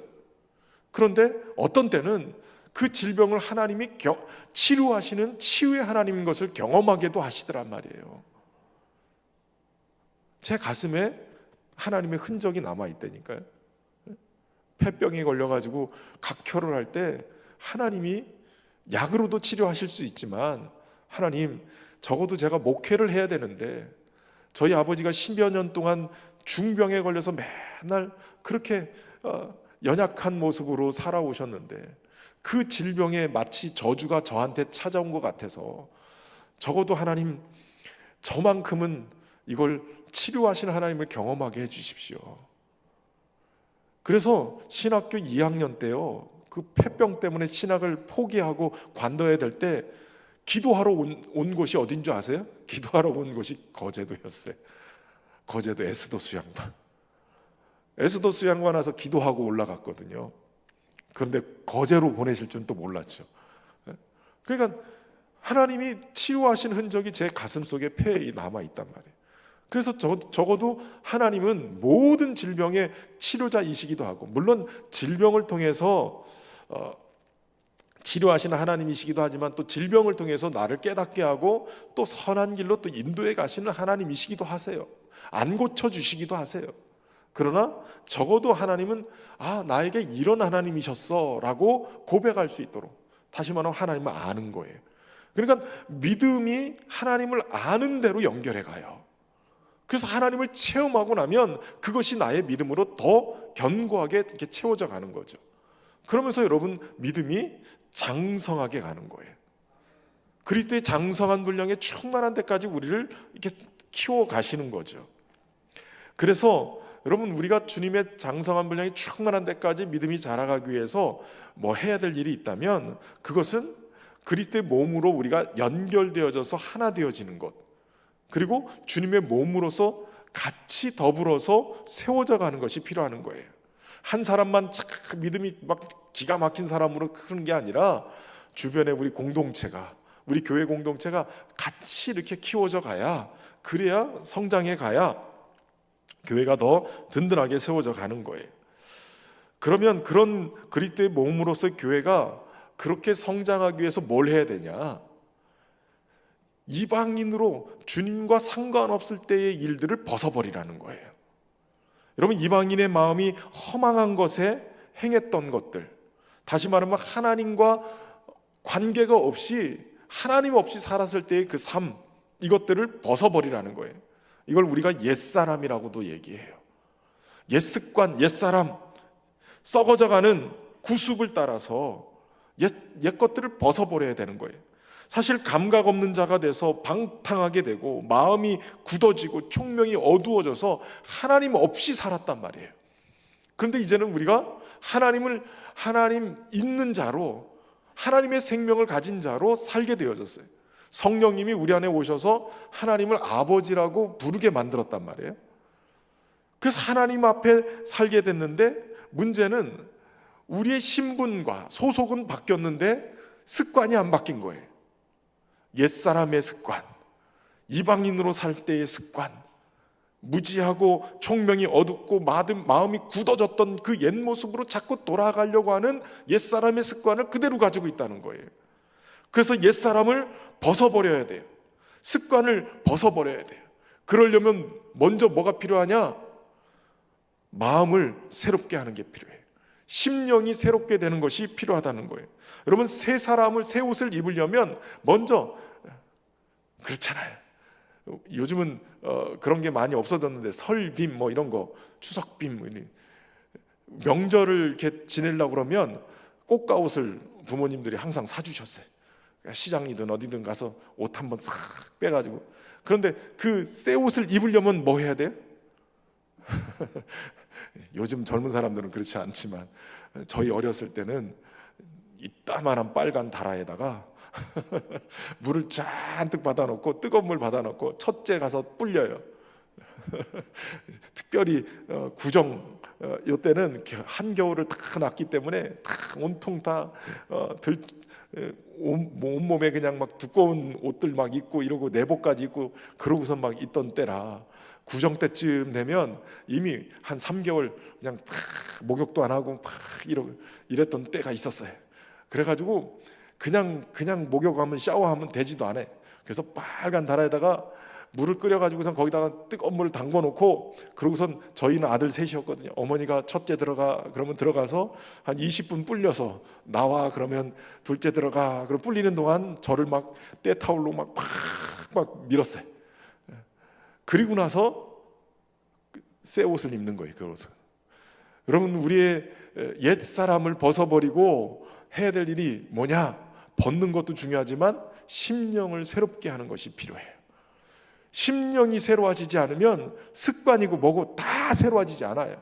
그런데 어떤 때는 그 질병을 하나님이 치료하시는 치유의 하나님인 것을 경험하게도 하시더란 말이에요. 제 가슴에 하나님의 흔적이 남아있다니까요. 폐병에 걸려가지고 각혈을 할 때 하나님이 약으로도 치료하실 수 있지만, 하나님 적어도 제가 목회를 해야 되는데 저희 아버지가 10여 년 동안 중병에 걸려서 맨날 그렇게 연약한 모습으로 살아오셨는데 그 질병에 마치 저주가 저한테 찾아온 것 같아서 적어도 하나님 저만큼은 이걸 치료하시는 하나님을 경험하게 해주십시오. 그래서 신학교 2학년 때요, 그 폐병 때문에 신학을 포기하고 관둬야 될 때 기도하러 온 곳이 어딘 줄 아세요? 기도하러 온 곳이 거제도였어요. 거제도 에스더 수양관. 에스더 수양관 와서 기도하고 올라갔거든요. 그런데 거제로 보내실 줄은 또 몰랐죠. 그러니까 하나님이 치유하신 흔적이 제 가슴속에 폐에 남아있단 말이에요. 그래서 적어도 하나님은 모든 질병의 치료자이시기도 하고, 물론 질병을 통해서 치료하시는 하나님이시기도 하지만 또 질병을 통해서 나를 깨닫게 하고 또 선한 길로 또 인도해 가시는 하나님이시기도 하세요. 안 고쳐주시기도 하세요. 그러나 적어도 하나님은 나에게 이런 하나님이셨어 라고 고백할 수 있도록, 다시 말하면 하나님을 아는 거예요. 그러니까 믿음이 하나님을 아는 대로 연결해 가요. 그래서 하나님을 체험하고 나면 그것이 나의 믿음으로 더 견고하게 이렇게 채워져 가는 거죠. 그러면서 여러분 믿음이 장성하게 가는 거예요. 그리스도의 장성한 분량에 충만한 데까지 우리를 이렇게 키워 가시는 거죠. 그래서 여러분 우리가 주님의 장성한 분량이 충만한 데까지 믿음이 자라가기 위해서 뭐 해야 될 일이 있다면 그것은 그리스도의 몸으로 우리가 연결되어져서 하나 되어지는 것, 그리고 주님의 몸으로서 같이 더불어서 세워져 가는 것이 필요한 거예요. 한 사람만 믿음이 막 기가 막힌 사람으로 크는 게 아니라 주변에 우리 공동체가, 우리 교회 공동체가 같이 이렇게 키워져 가야, 그래야 성장해 가야 교회가 더 든든하게 세워져 가는 거예요. 그러면 그런 그리스도의 몸으로서 교회가 그렇게 성장하기 위해서 뭘 해야 되냐? 이방인으로 주님과 상관없을 때의 일들을 벗어버리라는 거예요. 여러분 이방인의 마음이 허망한 것에 행했던 것들, 다시 말하면 하나님과 관계가 없이, 하나님 없이 살았을 때의 그 삶, 이것들을 벗어버리라는 거예요. 이걸 우리가 옛사람이라고도 얘기해요. 옛습관, 옛사람, 썩어져가는 구습을 따라서 옛 것들을 벗어버려야 되는 거예요. 사실 감각 없는 자가 돼서 방탕하게 되고 마음이 굳어지고 총명이 어두워져서 하나님 없이 살았단 말이에요. 그런데 이제는 우리가 하나님 있는 자로, 하나님의 생명을 가진 자로 살게 되어졌어요. 성령님이 우리 안에 오셔서 하나님을 아버지라고 부르게 만들었단 말이에요. 그래서 하나님 앞에 살게 됐는데, 문제는 우리의 신분과 소속은 바뀌었는데 습관이 안 바뀐 거예요. 옛사람의 습관, 이방인으로 살 때의 습관, 무지하고 총명이 어둡고 마음이 굳어졌던 그 옛 모습으로 자꾸 돌아가려고 하는 옛사람의 습관을 그대로 가지고 있다는 거예요. 그래서 옛사람을 벗어버려야 돼요. 습관을 벗어버려야 돼요. 그러려면 먼저 뭐가 필요하냐? 마음을 새롭게 하는 게 필요해요. 심령이 새롭게 되는 것이 필요하다는 거예요. 여러분, 새 옷을 입으려면 먼저, 그렇잖아요. 요즘은 그런 게 많이 없어졌는데, 설빔 뭐 이런 거, 추석빔, 명절을 이렇게 지내려고 그러면 꽃가옷을 부모님들이 항상 사주셨어요. 시장이든 어디든 가서 옷 한번 싹 빼가지고. 그런데 그 새 옷을 입으려면 뭐 해야 돼요? 요즘 젊은 사람들은 그렇지 않지만, 저희 어렸을 때는 이따만한 빨간 다라에다가 물을 잔뜩 받아놓고, 뜨거운 물 받아놓고 첫째 가서 불려요. 특별히 구정 이때는 한겨울을 다 났기 때문에 다 온통 다 온몸에 그냥 막 두꺼운 옷들 막 입고 이러고 내복까지 입고 그러고서 막 있던 때라, 구정 때쯤 되면 이미 한 3개월 그냥 다 목욕도 안 하고 막 이랬던 때가 있었어요. 그래가지고 그냥 목욕하면 샤워하면 되지도 않아. 그래서 빨간 다라에다가 물을 끓여가지고선 거기다가 뜨거운 물을 담궈놓고, 그러고선 저희는 아들 셋이었거든요. 어머니가 첫째 들어가 그러면 들어가서 한 20분 불려서 나와 그러면 둘째 들어가, 그럼 불리는 동안 저를 막 때타올로 막 밀었어요. 그리고 나서 새 옷을 입는 거예요. 그 옷은. 여러분, 우리의 옛 사람을 벗어버리고 해야 될 일이 뭐냐? 벗는 것도 중요하지만 심령을 새롭게 하는 것이 필요해요. 심령이 새로워지지 않으면 습관이고 뭐고 다 새로워지지 않아요.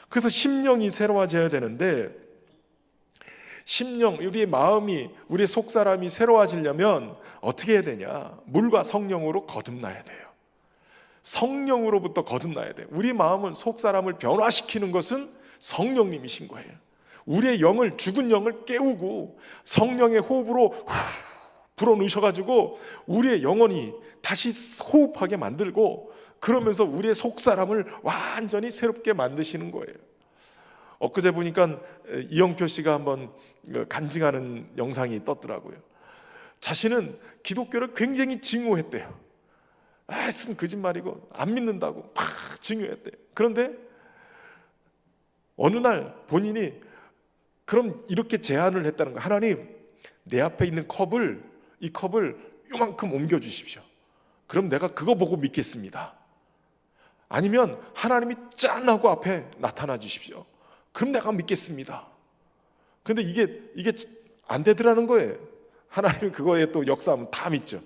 그래서 심령이 새로워져야 되는데, 우리의 마음이, 우리의 속사람이 새로워지려면 어떻게 해야 되냐? 물과 성령으로 거듭나야 돼요. 성령으로부터 거듭나야 돼요. 우리 마음은, 속사람을 변화시키는 것은 성령님이신 거예요. 우리의 영을, 죽은 영을 깨우고 성령의 호흡으로 불어넣으셔가지고 우리의 영혼이 다시 호흡하게 만들고, 그러면서 우리의 속사람을 완전히 새롭게 만드시는 거예요. 엊그제 보니까 이영표 씨가 한번 간증하는 영상이 떴더라고요. 자신은 기독교를 굉장히 증오했대요. 쓴 거짓말이고 안 믿는다고 막 증오했대요. 그런데 어느 날 본인이 그럼 이렇게 제안을 했다는 거예요. 하나님, 내 앞에 있는 이 컵을 요만큼 옮겨 주십시오. 그럼 내가 그거 보고 믿겠습니다. 아니면 하나님이 짠 하고 앞에 나타나 주십시오. 그럼 내가 믿겠습니다. 근데 이게 안 되더라는 거예요. 하나님이 그거에 또 역사하면 다 믿죠.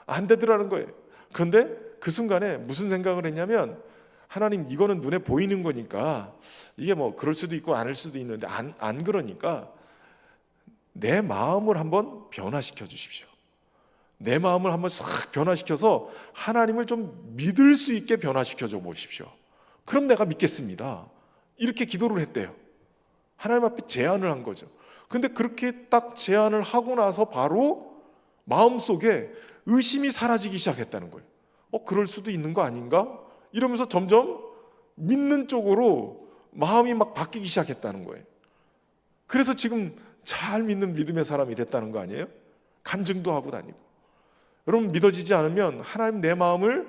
안 되더라는 거예요. 그런데 그 순간에 무슨 생각을 했냐면, 하나님, 이거는 눈에 보이는 거니까 이게 뭐 그럴 수도 있고 아닐 수도 있는데 안 그러니까 내 마음을 한번 변화시켜 주십시오. 내 마음을 한번 싹 변화시켜서 하나님을 좀 믿을 수 있게 변화시켜 줘 보십시오. 그럼 내가 믿겠습니다. 이렇게 기도를 했대요. 하나님 앞에 제안을 한 거죠. 근데 그렇게 딱 제안을 하고 나서 바로 마음속에 의심이 사라지기 시작했다는 거예요. 그럴 수도 있는 거 아닌가? 이러면서 점점 믿는 쪽으로 마음이 막 바뀌기 시작했다는 거예요. 그래서 지금 잘 믿는 믿음의 사람이 됐다는 거 아니에요? 간증도 하고 다니고. 여러분, 믿어지지 않으면 하나님, 내 마음을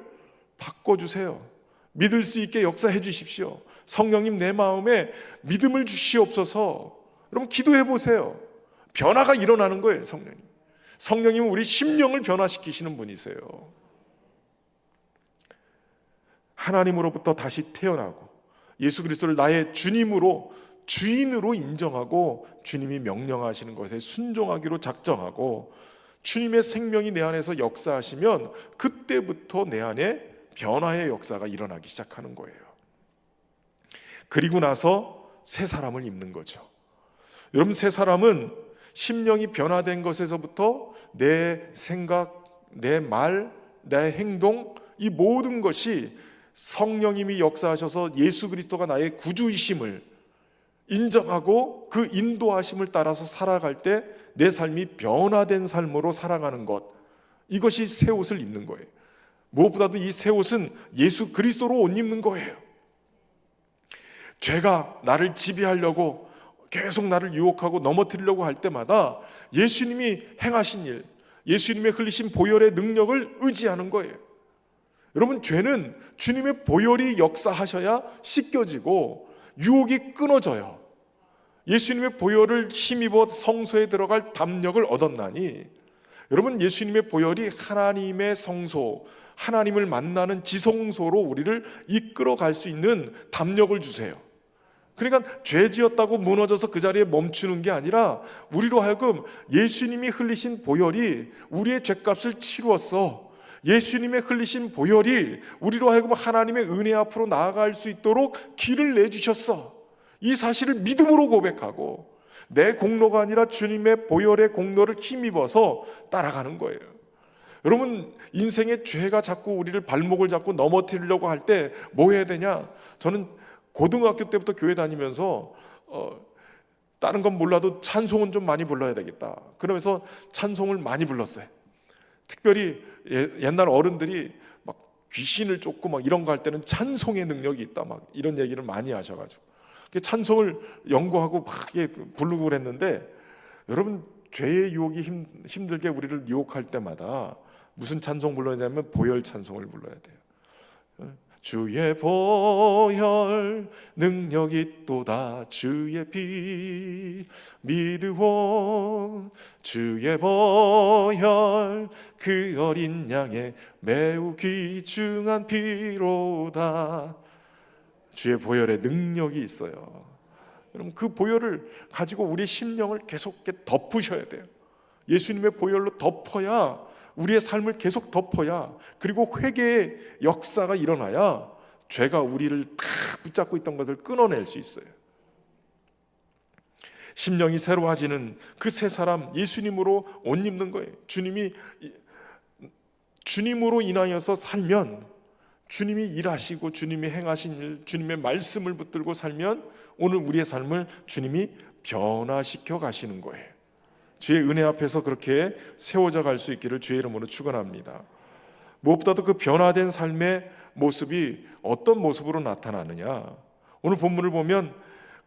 바꿔주세요. 믿을 수 있게 역사해 주십시오. 성령님, 내 마음에 믿음을 주시옵소서. 여러분, 기도해 보세요. 변화가 일어나는 거예요. 성령님은 우리 심령을 변화시키시는 분이세요. 하나님으로부터 다시 태어나고 예수 그리스도를 나의 주인으로 인정하고, 주님이 명령하시는 것에 순종하기로 작정하고, 주님의 생명이 내 안에서 역사하시면 그때부터 내 안에 변화의 역사가 일어나기 시작하는 거예요. 그리고 나서 새 사람을 입는 거죠. 여러분, 새 사람은 심령이 변화된 것에서부터 내 생각, 내 말, 내 행동, 이 모든 것이 성령님이 역사하셔서 예수 그리스도가 나의 구주이심을 인정하고 그 인도하심을 따라서 살아갈 때 내 삶이 변화된 삶으로 살아가는 것, 이것이 새 옷을 입는 거예요. 무엇보다도 이 새 옷은 예수 그리스도로 옷 입는 거예요. 죄가 나를 지배하려고 계속 나를 유혹하고 넘어뜨리려고 할 때마다 예수님이 행하신 일, 예수님의 흘리신 보혈의 능력을 의지하는 거예요. 여러분, 죄는 주님의 보혈이 역사하셔야 씻겨지고 유혹이 끊어져요. 예수님의 보혈을 힘입어 성소에 들어갈 담력을 얻었나니, 여러분, 예수님의 보혈이 하나님의 성소, 하나님을 만나는 지성소로 우리를 이끌어갈 수 있는 담력을 주세요. 그러니까 죄 지었다고 무너져서 그 자리에 멈추는 게 아니라 우리로 하여금 예수님이 흘리신 보혈이 우리의 죄값을 치루었어, 예수님의 흘리신 보혈이 우리로 하여금 하나님의 은혜 앞으로 나아갈 수 있도록 길을 내주셨어, 이 사실을 믿음으로 고백하고 내 공로가 아니라 주님의 보혈의 공로를 힘입어서 따라가는 거예요. 여러분, 인생의 죄가 자꾸 우리를 발목을 잡고 넘어뜨리려고 할 때 뭐 해야 되냐? 저는 고등학교 때부터 교회 다니면서 다른 건 몰라도 찬송은 좀 많이 불러야 되겠다, 그러면서 찬송을 많이 불렀어요. 특별히 옛날 어른들이 막 귀신을 쫓고 막 이런 거 할 때는 찬송의 능력이 있다, 막 이런 얘기를 많이 하셔가지고 찬송을 연구하고 막 부르고 그랬는데, 여러분, 죄의 유혹이 힘들게 우리를 유혹할 때마다 무슨 찬송 불러야 되냐면 보혈 찬송을 불러야 돼요. 주의 보혈 능력이 있도다, 주의 피 믿으오, 주의 보혈 그 어린 양의 매우 귀중한 피로다. 주의 보혈의 능력이 있어요. 여러분, 그 보혈을 가지고 우리 심령을 계속 덮으셔야 돼요. 예수님의 보혈로 덮어야, 우리의 삶을 계속 덮어야, 그리고 회개의 역사가 일어나야 죄가 우리를 다 붙잡고 있던 것을 끊어낼 수 있어요. 심령이 새로워지는 그 새 사람, 예수님으로 옷 입는 거예요. 주님으로 인하여서 살면, 주님이 일하시고 주님이 행하신 일, 주님의 말씀을 붙들고 살면 오늘 우리의 삶을 주님이 변화시켜 가시는 거예요. 주의 은혜 앞에서 그렇게 세워져 갈 수 있기를 주의 이름으로 축원합니다. 무엇보다도 그 변화된 삶의 모습이 어떤 모습으로 나타나느냐, 오늘 본문을 보면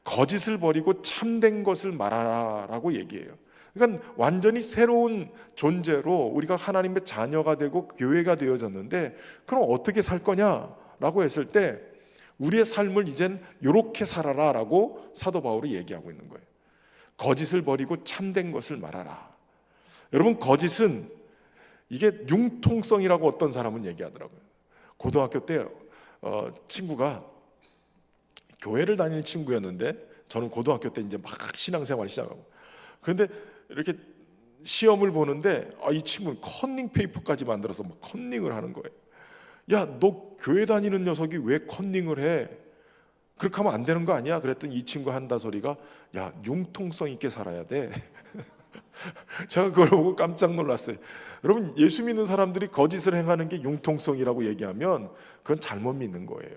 거짓을 버리고 참된 것을 말하라라고 얘기해요. 그러니까 완전히 새로운 존재로 우리가 하나님의 자녀가 되고 교회가 되어졌는데, 그럼 어떻게 살 거냐라고 했을 때 우리의 삶을 이젠 이렇게 살아라라고 사도 바울이 얘기하고 있는 거예요. 거짓을 버리고 참된 것을 말하라. 여러분, 거짓은 이게 융통성이라고 어떤 사람은 얘기하더라고요. 고등학교 때 친구가, 교회를 다니는 친구였는데 저는 고등학교 때 이제 막 신앙생활을 시작하고, 그런데 이렇게 시험을 보는데 이 친구는 컨닝 페이퍼까지 만들어서 막 컨닝을 하는 거예요. 야, 너 교회 다니는 녀석이 왜 컨닝을 해? 그렇게 하면 안 되는 거 아니야? 그랬더니 이 친구 한다 소리가, 야, 융통성 있게 살아야 돼. 제가 그걸 보고 깜짝 놀랐어요. 여러분, 예수 믿는 사람들이 거짓을 행하는 게 융통성이라고 얘기하면 그건 잘못 믿는 거예요.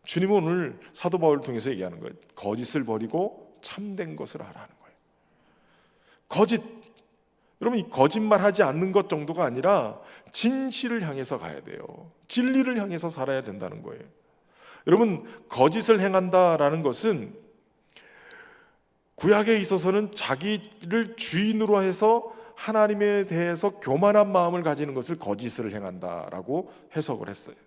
주님은 오늘 사도 바울을 통해서 얘기하는 거예요. 거짓을 버리고 참된 것을 하라는 거예요. 거짓, 여러분, 이 거짓말하지 않는 것 정도가 아니라 진실을 향해서 가야 돼요. 진리를 향해서 살아야 된다는 거예요. 여러분, 거짓을 행한다라는 것은 구약에 있어서는 자기를 주인으로 해서 하나님에 대해서 교만한 마음을 가지는 것을 거짓을 행한다라고 해석을 했어요.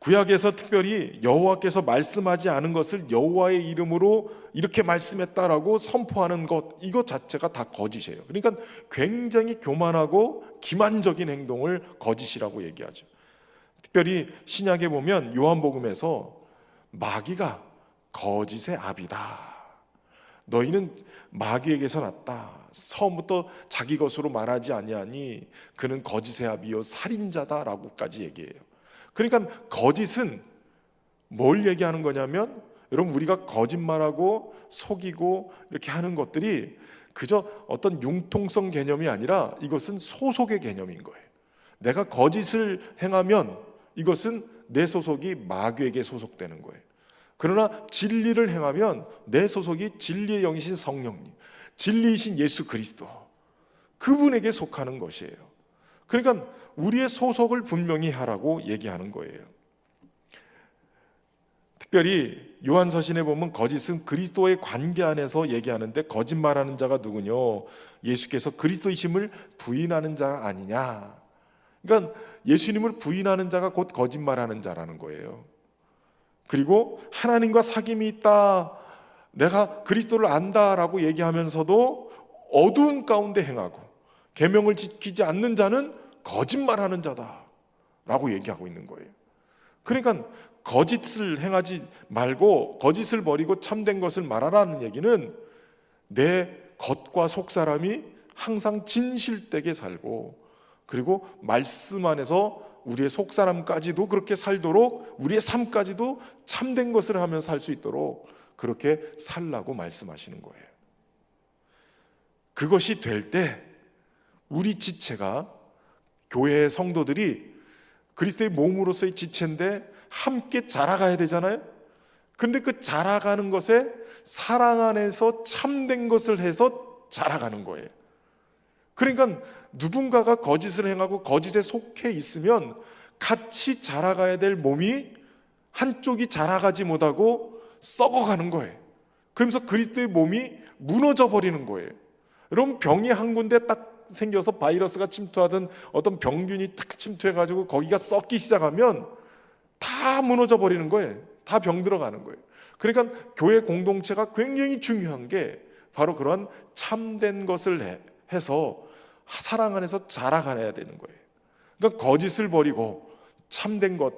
구약에서 특별히 여호와께서 말씀하지 않은 것을 여호와의 이름으로 이렇게 말씀했다라고 선포하는 것, 이것 자체가 다 거짓이에요. 그러니까 굉장히 교만하고 기만적인 행동을 거짓이라고 얘기하죠. 특별히 신약에 보면 요한복음에서 마귀가 거짓의 아비다, 너희는 마귀에게서 났다, 처음부터 자기 것으로 말하지 아니하니 그는 거짓의 아비요 살인자다라고까지 얘기해요. 그러니까 거짓은 뭘 얘기하는 거냐면, 여러분, 우리가 거짓말하고 속이고 이렇게 하는 것들이 그저 어떤 융통성 개념이 아니라 이것은 소속의 개념인 거예요. 내가 거짓을 행하면 이것은 내 소속이 마귀에게 소속되는 거예요. 그러나 진리를 행하면 내 소속이 진리의 영이신 성령님, 진리이신 예수 그리스도, 그분에게 속하는 것이에요. 그러니까 우리의 소속을 분명히 하라고 얘기하는 거예요. 특별히 요한서신에 보면 거짓은 그리스도의 관계 안에서 얘기하는데, 거짓말하는 자가 누구뇨? 예수께서 그리스도이심을 부인하는 자 아니냐. 그러니까 예수님을 부인하는 자가 곧 거짓말하는 자라는 거예요. 그리고 하나님과 사귐이 있다, 내가 그리스도를 안다라고 얘기하면서도 어두운 가운데 행하고 계명을 지키지 않는 자는 거짓말하는 자다라고 얘기하고 있는 거예요. 그러니까 거짓을 행하지 말고 거짓을 버리고 참된 것을 말하라는 얘기는 내 겉과 속사람이 항상 진실되게 살고, 그리고 말씀 안에서 우리의 속사람까지도 그렇게 살도록, 우리의 삶까지도 참된 것을 하며 살 수 있도록 그렇게 살라고 말씀하시는 거예요. 그것이 될 때 우리 지체가, 교회의 성도들이 그리스도의 몸으로서의 지체인데 함께 자라가야 되잖아요. 그런데 그 자라가는 것에 사랑 안에서 참된 것을 해서 자라가는 거예요. 그러니까 누군가가 거짓을 행하고 거짓에 속해 있으면 같이 자라가야 될 몸이 한쪽이 자라가지 못하고 썩어가는 거예요. 그러면서 그리스도의 몸이 무너져 버리는 거예요. 여러분, 병이 한 군데 딱 생겨서 바이러스가 침투하든 어떤 병균이 딱 침투해가지고 거기가 썩기 시작하면 다 무너져 버리는 거예요. 다 병 들어가는 거예요. 그러니까 교회 공동체가 굉장히 중요한 게 바로 그런 참된 것을 해서 사랑 안에서 자라가야 되는 거예요. 그러니까 거짓을 버리고 참된 것,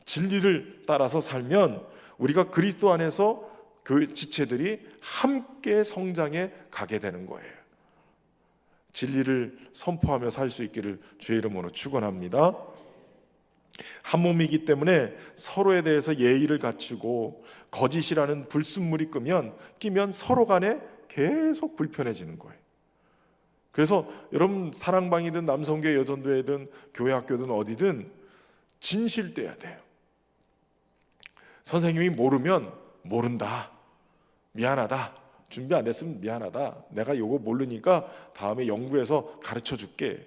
진리를 따라서 살면 우리가 그리스도 안에서 교회 지체들이 함께 성장해 가게 되는 거예요. 진리를 선포하며 살 수 있기를 주의 이름으로 축원합니다. 한 몸이기 때문에 서로에 대해서 예의를 갖추고, 거짓이라는 불순물이 끼면 서로 간에 계속 불편해지는 거예요. 그래서 여러분, 사랑방이든 남성교회 여전도회든 교회 학교든 어디든 진실돼야 돼요. 선생님이 모르면 모른다, 미안하다, 준비 안 됐으면 미안하다, 내가 요거 모르니까 다음에 연구해서 가르쳐 줄게,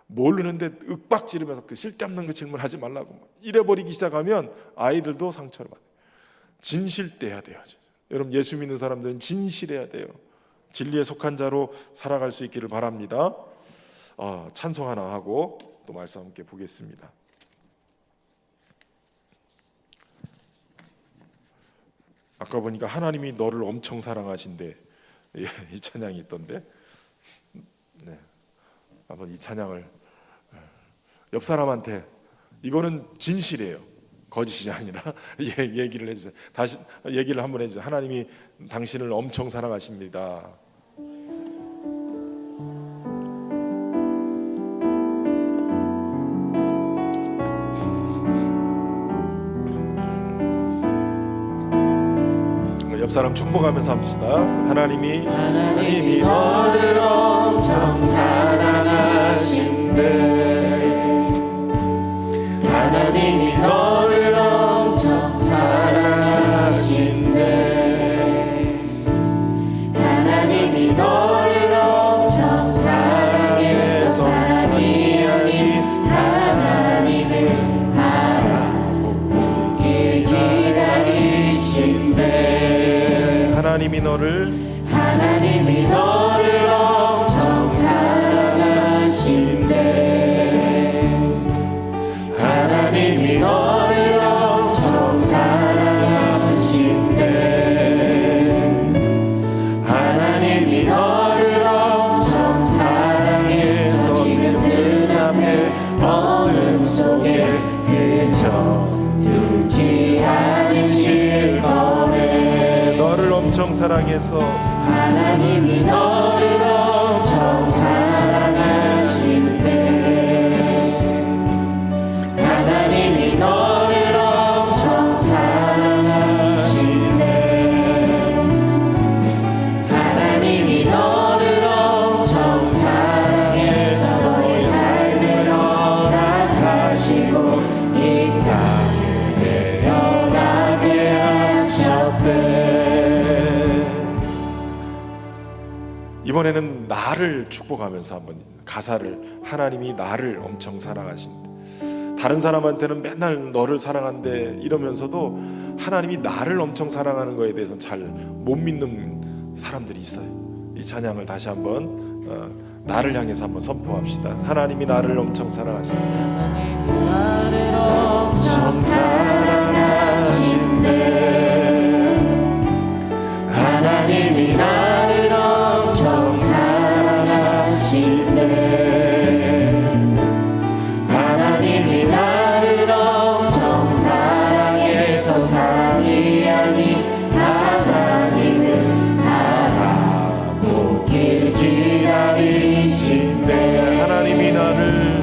모르는데 윽박 지르면서 그 쓸데없는 거 질문하지 말라고 이래버리기 시작하면 아이들도 상처를 받아요. 진실돼야 돼요. 여러분, 예수 믿는 사람들은 진실해야 돼요. 진리에 속한 자로 살아갈 수 있기를 바랍니다. 찬송 하나 하고 또 말씀 함께 보겠습니다. 아까 보니까 하나님이 너를 엄청 사랑하신대, 이 찬양이 있던데, 네, 한번 이 찬양을 옆 사람한테, 이거는 진실이에요, 거짓이 아니라 얘기를 해주세요. 다시 얘기를 한번 해주세요. 하나님이 당신을 엄청 사랑하십니다. 옆 사람 축복하면서 합시다. 하나님이 너를 엄청 사랑하신대. 하나님이 너를 엄청 사랑하신대. 하나님이 너를 엄청 사랑해서 사람이 아닌 하나님을 알아보게 기다리신대. 하나님이 너를 엄청 사랑하신대. 하나님이 너를 엄청 사랑하신대. 하나님이 너를 엄청 사랑해서 지금 눈앞에 어둠 속에 그저 두지 않으실 거래. 너를 엄청 사랑해서, 하나님이 너를 엄청 사랑하신대. 하나님이 너를 엄청 사랑하신대. 이번에는 나를 축복하면서 한번 가사를, 하나님이 나를 엄청 사랑하신대. 다른 사람한테는 맨날 너를 사랑한대 이러면서도 하나님이 나를 엄청 사랑하는 거에 대해서 잘 못 믿는 사람들이 있어요. 이 찬양을 다시 한번 나를 향해서 한번 선포합시다. 하나님이 나를 엄청 사랑하신대. 나를 엄청 사랑하신대. 하나님이 나를 엄청 사랑하신대. 하나님이 나를 엄청 사랑해서 사랑이 아닌 하나님을 알아보길 기다리신대. 하나님이 나를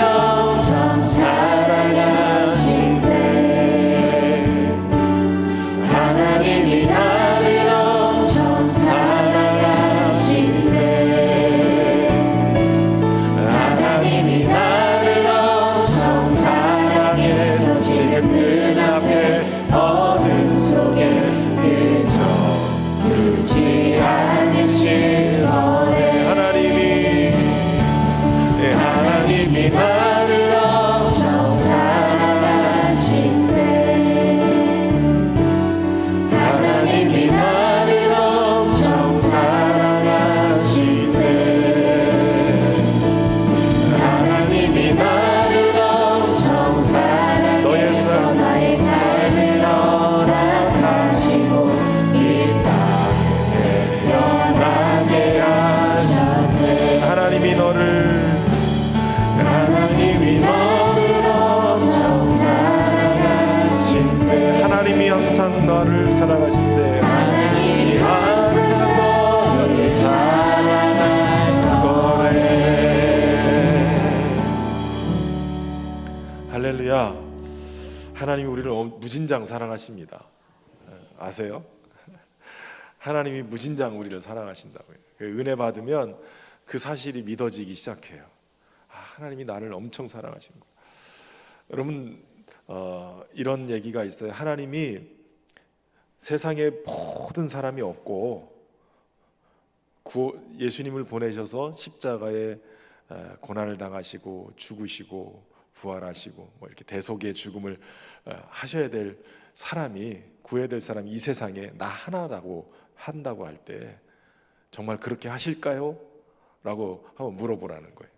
엄청 사랑하신대. 하나님이 나를 엄청 사랑하신대. 하나님이 나를 엄청 사랑해서 지금 눈앞에 어둠 속에 그저 두지 않으실 너의 하나님이 나를 엄청 사랑하신대. 하나님이 나를 엄청 사랑하신대. 하나님이 나를 엄청 사랑해서 나의 삶을 허락하시고 이 땅에 태어나게 하셨네. 하나님이 너를 엄청 사랑하신대. 하나님이 항상 너를 사랑하신대. 하나님이 항상 너를 사랑할 거래. 할렐루야. 하나님이 우리를 무진장 사랑하십니다. 아세요? 하나님이 무진장 우리를 사랑하신다고요. 은혜 받으면 그 사실이 믿어지기 시작해요. 하나님이 나를 엄청 사랑하신 거예요. 여러분 이런 얘기가 있어요. 하나님이 세상에 모든 사람이 없고 예수님을 보내셔서 십자가에 고난을 당하시고 죽으시고 부활하시고 뭐 이렇게 대속의 죽음을 하셔야 될 사람이, 구해야 될 사람이 이 세상에 나 하나라고 한다고 할 때 정말 그렇게 하실까요? 라고 한번 물어보라는 거예요.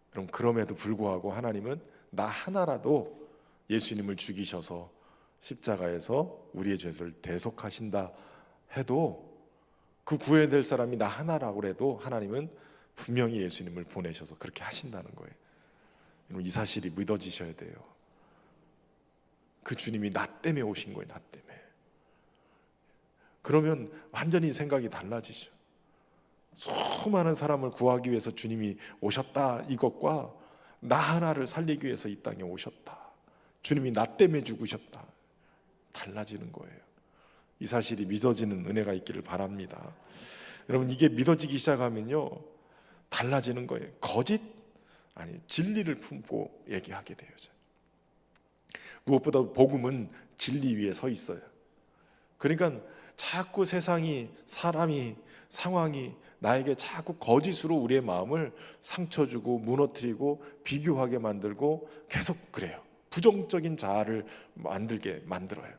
그럼 그럼에도 불구하고 하나님은 나 하나라도 예수님을 죽이셔서 십자가에서 우리의 죄를 대속하신다 해도, 그 구해야 될 사람이 나 하나라고 해도 하나님은 분명히 예수님을 보내셔서 그렇게 하신다는 거예요. 이 사실이 믿어지셔야 돼요. 그 주님이 나 때문에 오신 거예요. 나 때문에. 그러면 완전히 생각이 달라지죠. 수많은 사람을 구하기 위해서 주님이 오셨다, 이것과 나 하나를 살리기 위해서 이 땅에 오셨다, 주님이 나 때문에 죽으셨다, 달라지는 거예요. 이 사실이 믿어지는 은혜가 있기를 바랍니다. 여러분, 이게 믿어지기 시작하면요 달라지는 거예요. 거짓 아니 진리를 품고 얘기하게 돼요. 무엇보다 복음은 진리 위에 서 있어요. 그러니까 자꾸 세상이, 사람이, 상황이 나에게 자꾸 거짓으로 우리의 마음을 상처 주고 무너뜨리고 비교하게 만들고 계속 그래요. 부정적인 자아를 만들게 만들어요.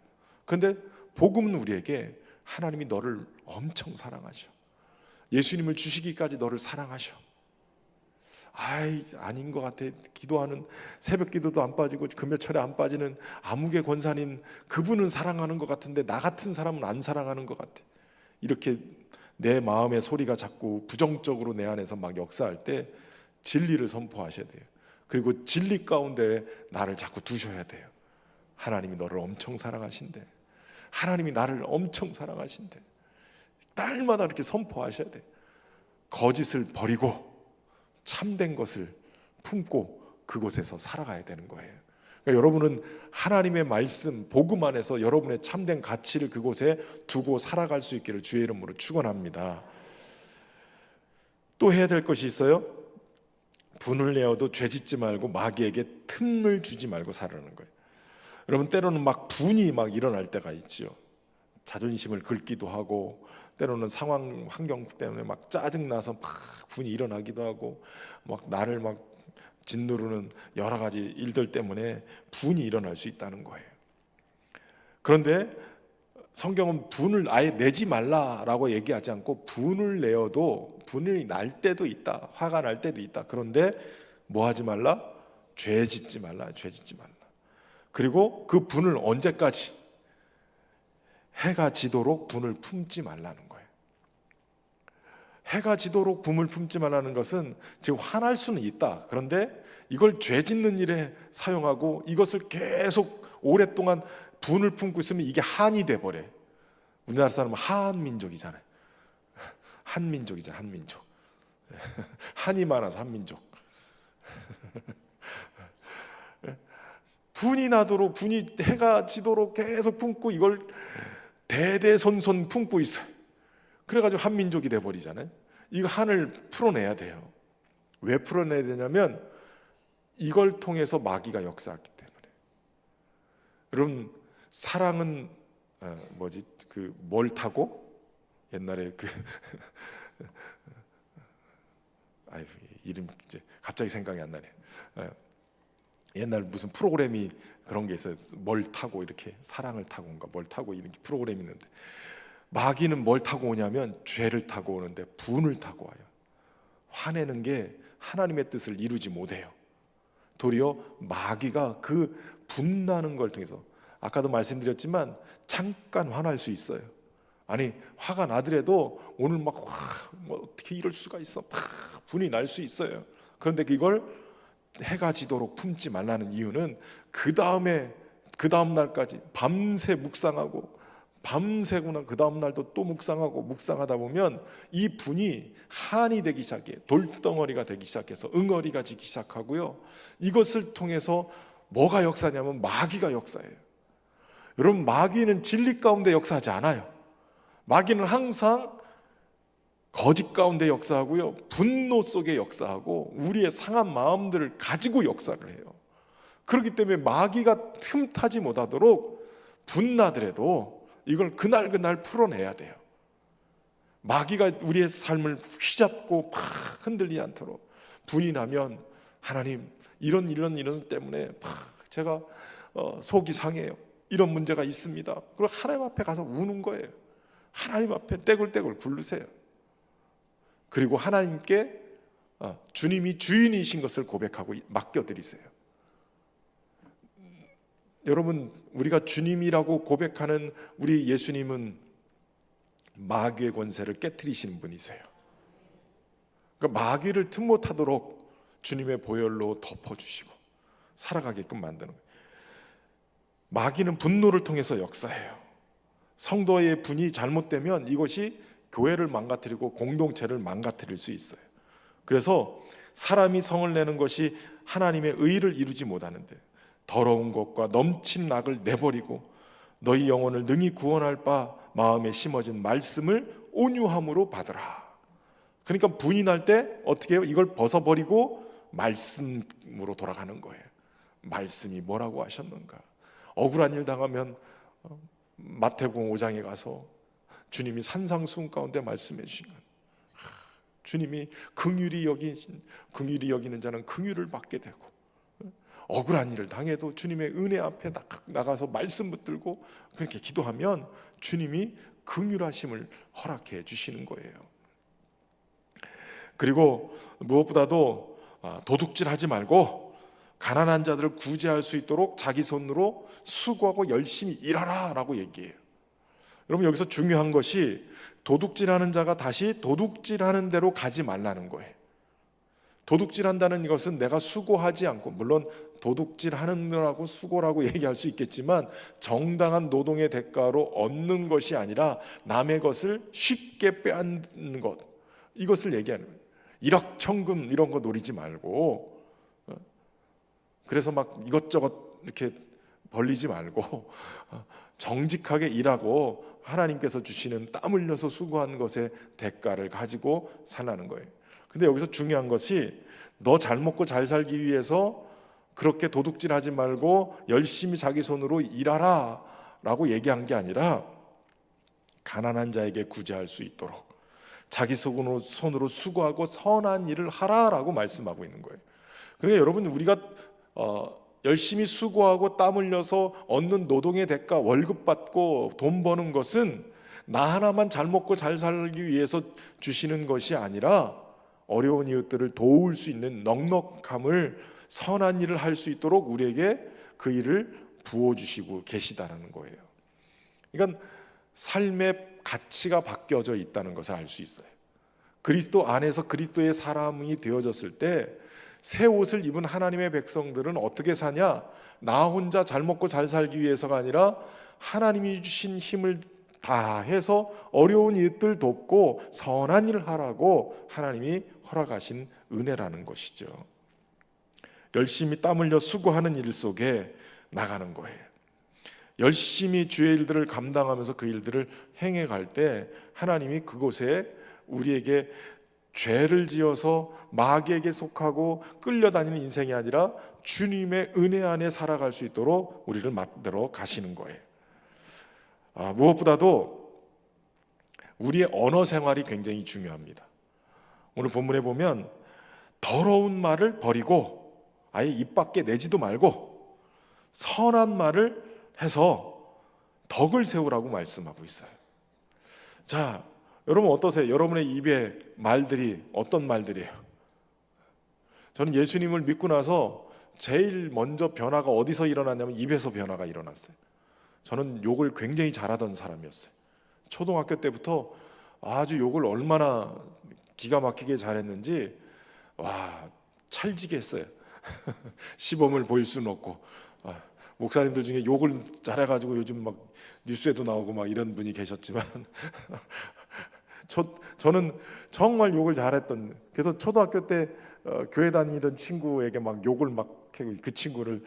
그런데 복음은 우리에게 하나님이 너를 엄청 사랑하셔. 예수님을 주시기까지 너를 사랑하셔. 아닌 것 같아. 기도하는 새벽 기도도 안 빠지고 금요철에 안 빠지는 아무개 권사님, 그분은 사랑하는 것 같은데 나 같은 사람은 안 사랑하는 것 같아. 이렇게 내 마음의 소리가 자꾸 부정적으로 내 안에서 막 역사할 때 진리를 선포하셔야 돼요. 그리고 진리 가운데 나를 자꾸 두셔야 돼요. 하나님이 너를 엄청 사랑하신대. 하나님이 나를 엄청 사랑하신대. 날마다 이렇게 선포하셔야 돼. 거짓을 버리고 참된 것을 품고 그곳에서 살아가야 되는 거예요. 그러니까 여러분은 하나님의 말씀, 복음 안에서 여러분의 참된 가치를 그곳에 두고 살아갈 수 있기를 주의 이름으로 축원합니다. 또 해야 될 것이 있어요. 분을 내어도 죄짓지 말고 마귀에게 틈을 주지 말고 살아가는 거예요. 여러분, 때로는 막 분이 막 일어날 때가 있죠. 자존심을 긁기도 하고, 때로는 상황 환경 때문에 막 짜증 나서 막 분이 일어나기도 하고, 막 나를 막 짓누르는 여러 가지 일들 때문에 분이 일어날 수 있다는 거예요. 그런데 성경은 분을 아예 내지 말라라고 얘기하지 않고, 분을 내어도 분이 날 때도 있다, 화가 날 때도 있다. 그런데 뭐 하지 말라? 죄 짓지 말라, 죄 짓지 말라. 그리고 그 분을 언제까지? 해가 지도록 분을 품지 말라는 거예요. 해가 지도록 분을 품지 말라는 것은 지금 화날 수는 있다. 그런데 이걸 죄 짓는 일에 사용하고 이것을 계속 오랫동안 분을 품고 있으면 이게 한이 돼버려요. 우리나라 사람은 한민족이잖아요. 한민족이잖아요. 한민족. 한이 많아서 한민족. 분이 나도록, 분이 해가 지도록 계속 품고 이걸 대대손손 품고 있어요. 그래가지고 한민족이 돼버리잖아요. 이거 한을 풀어내야 돼요. 왜 풀어내야 되냐면 이걸 통해서 마귀가 역사하기 때문에. 여러분, 사랑은 뭘 타고? 옛날에 이름 이제 갑자기 생각이 안 나네요. 옛날 무슨 프로그램이 그런 게 있어요. 뭘 타고, 이렇게 사랑을 타고인가 뭘 타고, 이렇게 프로그램이 있는데, 마귀는 뭘 타고 오냐면 죄를 타고 오는데 분을 타고 와요. 화내는 게 하나님의 뜻을 이루지 못해요. 도리어 마귀가 그 분나는 걸 통해서, 아까도 말씀드렸지만 잠깐 화날 수 있어요. 아니, 화가 나더라도 오늘 막 뭐 어떻게 이럴 수가 있어, 막 분이 날 수 있어요. 그런데 이걸 해가 지도록 품지 말라는 이유는 그 다음 날까지 밤새 묵상하고, 밤새구나 그 다음 날도 또 묵상하고, 묵상하다 보면 이 분이 한이 되기 시작해, 돌덩어리가 되기 시작해서 응어리가 지기 시작하고요. 이것을 통해서 뭐가 역사냐면 마귀가 역사해요. 여러분, 마귀는 진리 가운데 역사하지 않아요. 마귀는 항상 거짓 가운데 역사하고요, 분노 속에 역사하고, 우리의 상한 마음들을 가지고 역사를 해요. 그렇기 때문에 마귀가 틈타지 못하도록 분나더라도 이걸 그날 풀어내야 돼요. 마귀가 우리의 삶을 휘잡고 막 흔들리지 않도록, 분이 나면 하나님, 이런 때문에 막 제가 속이 상해요, 이런 문제가 있습니다. 그리고 하나님 앞에 가서 우는 거예요. 하나님 앞에 떼굴떼굴 굴르세요. 그리고 하나님께 주님이 주인이신 것을 고백하고 맡겨드리세요. 여러분, 우리가 주님이라고 고백하는 우리 예수님은 마귀의 권세를 깨트리시는 분이세요. 그러니까 마귀를 틈 못하도록 주님의 보혈로 덮어주시고 살아가게끔 만드는 거예요. 마귀는 분노를 통해서 역사해요. 성도의 분이 잘못되면 이것이 교회를 망가뜨리고 공동체를 망가뜨릴 수 있어요. 그래서 사람이 성을 내는 것이 하나님의 의를 이루지 못하는데, 더러운 것과 넘친 낙을 내버리고 너희 영혼을 능히 구원할 바 마음에 심어진 말씀을 온유함으로 받으라. 그러니까 분이 날 때 어떻게 해요? 이걸 벗어버리고 말씀으로 돌아가는 거예요. 말씀이 뭐라고 하셨는가? 억울한 일 당하면 마태복음 5장에 가서 주님이 산상수훈 가운데 말씀해 주신 것, 주님이 긍휼히 여기는 자는 긍휼을 받게 되고, 억울한 일을 당해도 주님의 은혜 앞에 나가서 말씀 붙들고 그렇게 기도하면 주님이 긍휼하심을 허락해 주시는 거예요. 그리고 무엇보다도 도둑질하지 말고 가난한 자들을 구제할 수 있도록 자기 손으로 수고하고 열심히 일하라 라고 얘기해요. 여러분, 여기서 중요한 것이 도둑질하는 자가 다시 도둑질하는 대로 가지 말라는 거예요. 도둑질한다는 것은 내가 수고하지 않고, 물론 도둑질하는 거라고 수고라고 얘기할 수 있겠지만 정당한 노동의 대가로 얻는 것이 아니라 남의 것을 쉽게 빼앗는 것, 이것을 얘기하는 거예요. 일확천금 이런 거 노리지 말고, 그래서 막 이것저것 이렇게 벌리지 말고 정직하게 일하고 하나님께서 주시는 땀 흘려서 수고한 것의 대가를 가지고 살라는 거예요. 근데 여기서 중요한 것이 너 잘 먹고 잘 살기 위해서 그렇게 도둑질하지 말고 열심히 자기 손으로 일하라 라고 얘기한 게 아니라, 가난한 자에게 구제할 수 있도록 자기 손으로 수고하고 선한 일을 하라라고 말씀하고 있는 거예요. 그러니까 여러분, 우리가 열심히 수고하고 땀 흘려서 얻는 노동의 대가, 월급 받고 돈 버는 것은 나 하나만 잘 먹고 잘 살기 위해서 주시는 것이 아니라 어려운 이웃들을 도울 수 있는 넉넉함을, 선한 일을 할 수 있도록 우리에게 그 일을 부어주시고 계시다는 거예요. 그러니까 삶의 가치가 바뀌어져 있다는 것을 알 수 있어요. 그리스도 안에서 그리스도의 사람이 되어졌을 때 새 옷을 입은 하나님의 백성들은 어떻게 사냐? 나 혼자 잘 먹고 잘 살기 위해서가 아니라 하나님이 주신 힘을 다해서 어려운 이웃들 돕고 선한 일을 하라고 하나님이 허락하신 은혜라는 것이죠. 열심히 땀 흘려 수고하는 일 속에 나가는 거예요. 열심히 주의 일들을 감당하면서 그 일들을 행해 갈 때 하나님이 그곳에 우리에게 죄를 지어서 마귀에게 속하고 끌려다니는 인생이 아니라 주님의 은혜 안에 살아갈 수 있도록 우리를 만들어 가시는 거예요. 무엇보다도 우리의 언어 생활이 굉장히 중요합니다. 오늘 본문에 보면 더러운 말을 버리고 아예 입 밖에 내지도 말고 선한 말을 해서 덕을 세우라고 말씀하고 있어요. 자, 여러분 어떠세요? 여러분의 입에 말들이 어떤 말들이에요? 저는 예수님을 믿고 나서 제일 먼저 변화가 어디서 일어났냐면 입에서 변화가 일어났어요. 저는 욕을 굉장히 잘하던 사람이었어요. 초등학교 때부터 아주 욕을 얼마나 기가 막히게 잘했는지 찰지게 했어요. 시범을 보일 수는 없고 목사님들 중에 욕을 잘해가지고 요즘 막 뉴스에도 나오고 막 이런 분이 계셨지만 저는 정말 욕을 잘했던, 그래서 초등학교 때 교회 다니던 친구에게 막 욕을 막 해고 그 친구를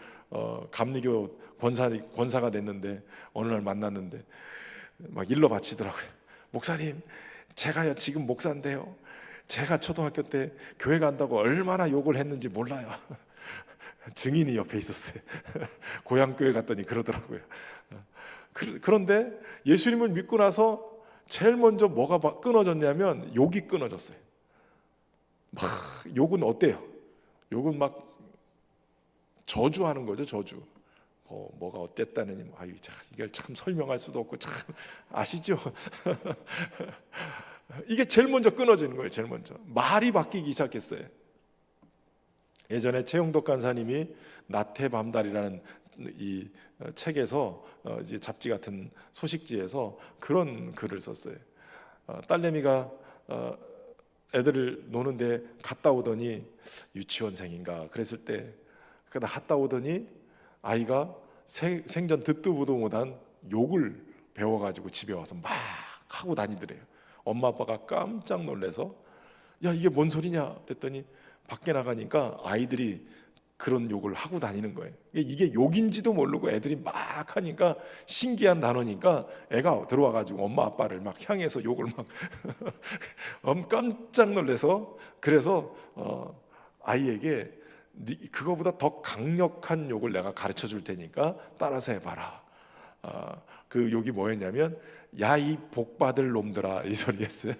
감리교 권사가 됐는데 어느 날 만났는데 막 일러 바치더라고요. 목사님, 제가요 지금 목사인데요, 제가 초등학교 때 교회 간다고 얼마나 욕을 했는지 몰라요. 증인이 옆에 있었어요. 고향교회 갔더니 그러더라고요. 그런데 예수님을 믿고 나서 제일 먼저 뭐가 끊어졌냐면 욕이 끊어졌어요. 막 욕은 어때요? 욕은 막 저주하는 거죠, 저주. 뭐가 어땠다느니, 이걸 참 설명할 수도 없고, 참 아시죠? 이게 제일 먼저 끊어지는 거예요. 제일 먼저 말이 바뀌기 시작했어요. 예전에 최용덕 간사님이 낮해 밤달이라는 이 책에서 이제 잡지 같은 소식지에서 그런 글을 썼어요. 딸내미가 애들을 노는데 갔다 오더니, 유치원생인가 그랬을 때 갔다 오더니 아이가 생전 듣도 보도 못한 욕을 배워가지고 집에 와서 막 하고 다니더래요. 엄마 아빠가 깜짝 놀라서 야, 이게 뭔 소리냐 그랬더니 밖에 나가니까 아이들이 그런 욕을 하고 다니는 거예요. 이게 욕인지도 모르고 애들이 막 하니까 신기한 단어니까 애가 들어와가지고 엄마 아빠를 막 향해서 욕을 막 깜짝 놀라서, 그래서 아이에게 그거보다 더 강력한 욕을 내가 가르쳐 줄 테니까 따라서 해봐라. 그 욕이 뭐였냐면 야, 이 복받을 놈들아, 이 소리였어요.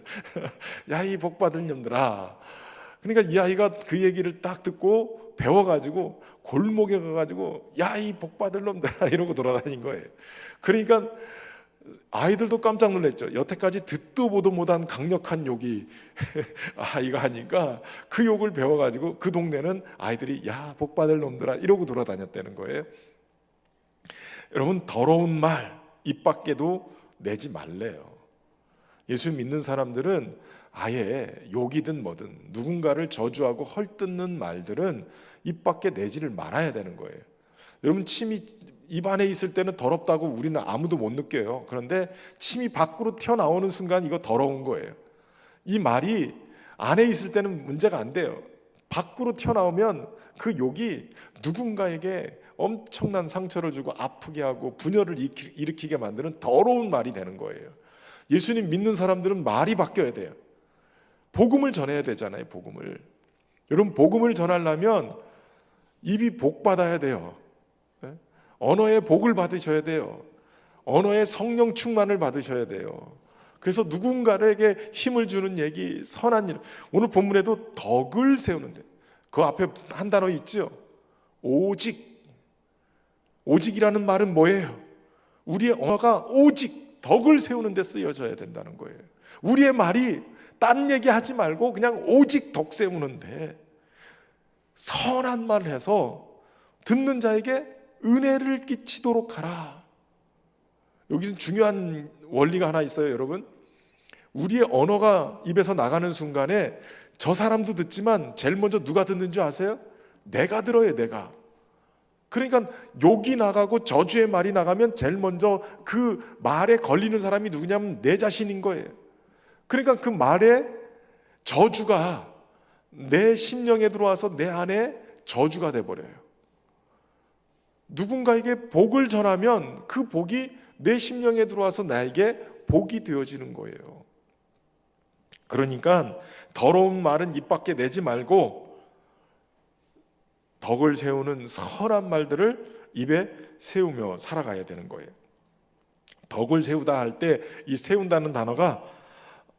야, 이 복받을 놈들아. 그러니까 이 아이가 그 얘기를 딱 듣고 배워가지고 골목에 가가지고 야, 이 복받을 놈들아 이러고 돌아다닌 거예요. 그러니까 아이들도 깜짝 놀랐죠. 여태까지 듣도 보도 못한 강력한 욕이 아이가 하니까 그 욕을 배워가지고 그 동네는 아이들이 야, 복받을 놈들아 이러고 돌아다녔다는 거예요. 여러분, 더러운 말 입 밖에도 내지 말래요. 예수 믿는 사람들은 아예 욕이든 뭐든 누군가를 저주하고 헐뜯는 말들은 입 밖에 내지를 말아야 되는 거예요. 여러분, 침이 입 안에 있을 때는 더럽다고 우리는 아무도 못 느껴요. 그런데 침이 밖으로 튀어나오는 순간 이거 더러운 거예요. 이 말이 안에 있을 때는 문제가 안 돼요. 밖으로 튀어나오면 그 욕이 누군가에게 엄청난 상처를 주고 아프게 하고 분열을 일으키게 만드는 더러운 말이 되는 거예요. 예수님 믿는 사람들은 말이 바뀌어야 돼요. 복음을 전해야 되잖아요. 복음을. 여러분, 복음을 전하려면 입이 복 받아야 돼요. 언어의 복을 받으셔야 돼요. 언어의 성령 충만을 받으셔야 돼요. 그래서 누군가에게 힘을 주는 얘기, 선한 일. 오늘 본문에도 덕을 세우는데 그 앞에 한 단어 있죠. 오직. 오직이라는 말은 뭐예요? 우리의 언어가 오직 덕을 세우는 데 쓰여져야 된다는 거예요. 우리의 말이 딴 얘기하지 말고 그냥 오직 덕 세우는데 선한 말을 해서 듣는 자에게 은혜를 끼치도록 하라. 여기는 중요한 원리가 하나 있어요, 여러분. 우리의 언어가 입에서 나가는 순간에 저 사람도 듣지만 제일 먼저 누가 듣는 줄 아세요? 내가 들어요, 내가. 그러니까 욕이 나가고 저주의 말이 나가면 제일 먼저 그 말에 걸리는 사람이 누구냐면 내 자신인 거예요. 그러니까 그 말에 저주가 내 심령에 들어와서 내 안에 저주가 돼버려요. 누군가에게 복을 전하면 그 복이 내 심령에 들어와서 나에게 복이 되어지는 거예요. 그러니까 더러운 말은 입 밖에 내지 말고 덕을 세우는 선한 말들을 입에 세우며 살아가야 되는 거예요. 덕을 세우다 할 때 이 세운다는 단어가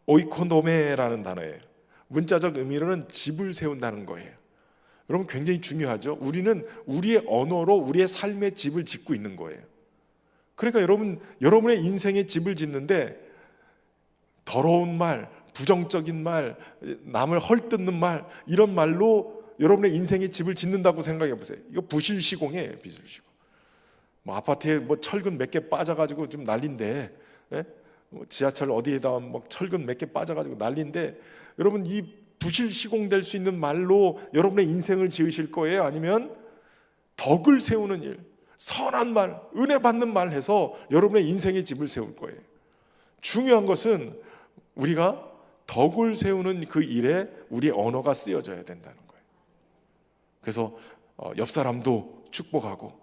오이코노메라는 단어예요. 문자적 의미로는 집을 세운다는 거예요. 여러분 굉장히 중요하죠. 우리는 우리의 언어로 우리의 삶의 집을 짓고 있는 거예요. 그러니까 여러분의 인생의 집을 짓는데 더러운 말, 부정적인 말, 남을 헐뜯는 말, 이런 말로 여러분의 인생의 집을 짓는다고 생각해 보세요. 이거 부실시공이에요, 부실시공. 뭐 아파트에 뭐 철근 몇 개 빠져가지고 좀 난린데, 예? 뭐 지하철 어디에다 뭐 철근 몇 개 빠져가지고 난린데, 여러분 이 부실시공 될 수 있는 말로 여러분의 인생을 지으실 거예요? 아니면 덕을 세우는 일, 선한 말, 은혜 받는 말 해서 여러분의 인생의 집을 세울 거예요. 중요한 것은 우리가 덕을 세우는 그 일에 우리의 언어가 쓰여져야 된다는 거예요. 그래서 옆 사람도 축복하고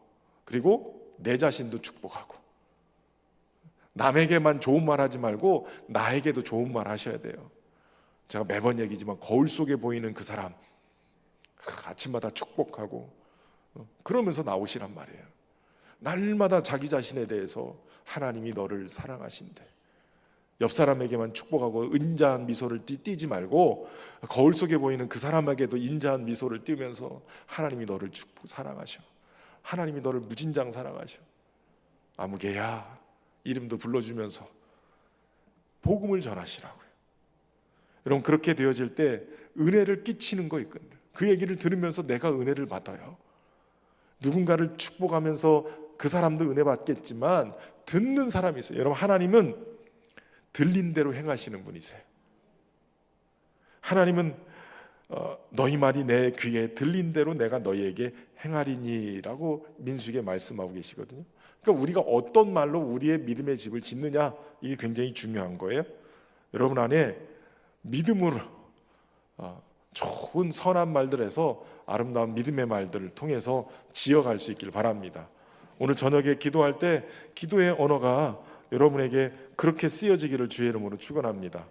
그리고 내 자신도 축복하고 남에게만 좋은 말 하지 말고 나에게도 좋은 말 하셔야 돼요. 제가 매번 얘기지만 거울 속에 보이는 그 사람 아침마다 축복하고 그러면서 나오시란 말이에요. 날마다 자기 자신에 대해서 하나님이 너를 사랑하신대. 옆 사람에게만 축복하고 은자한 미소를 띠지 말고 거울 속에 보이는 그 사람에게도 인자한 미소를 띠면서 하나님이 너를 사랑하셔. 하나님이 너를 무진장 사랑하셔. 아무개야 이름도 불러주면서 복음을 전하시라고요. 여러분 그렇게 되어질 때 은혜를 끼치는 거 있거든요. 그 얘기를 들으면서 내가 은혜를 받아요. 누군가를 축복하면서 그 사람도 은혜 받겠지만 듣는 사람이 있어요. 여러분 하나님은 들린 대로 행하시는 분이세요. 하나님은 너희 말이 내 귀에 들린 대로 내가 너희에게 행하리니라고 민수기에 말씀하고 계시거든요. 그러니까 우리가 어떤 말로 우리의 믿음의 집을 짓느냐 이게 굉장히 중요한 거예요. 여러분 안에 믿음으로 좋은 선한 말들에서 아름다운 믿음의 말들을 통해서 지어갈 수 있길 바랍니다. 오늘 저녁에 기도할 때 기도의 언어가 여러분에게 그렇게 쓰여지기를 주의 이름으로 축원합니다.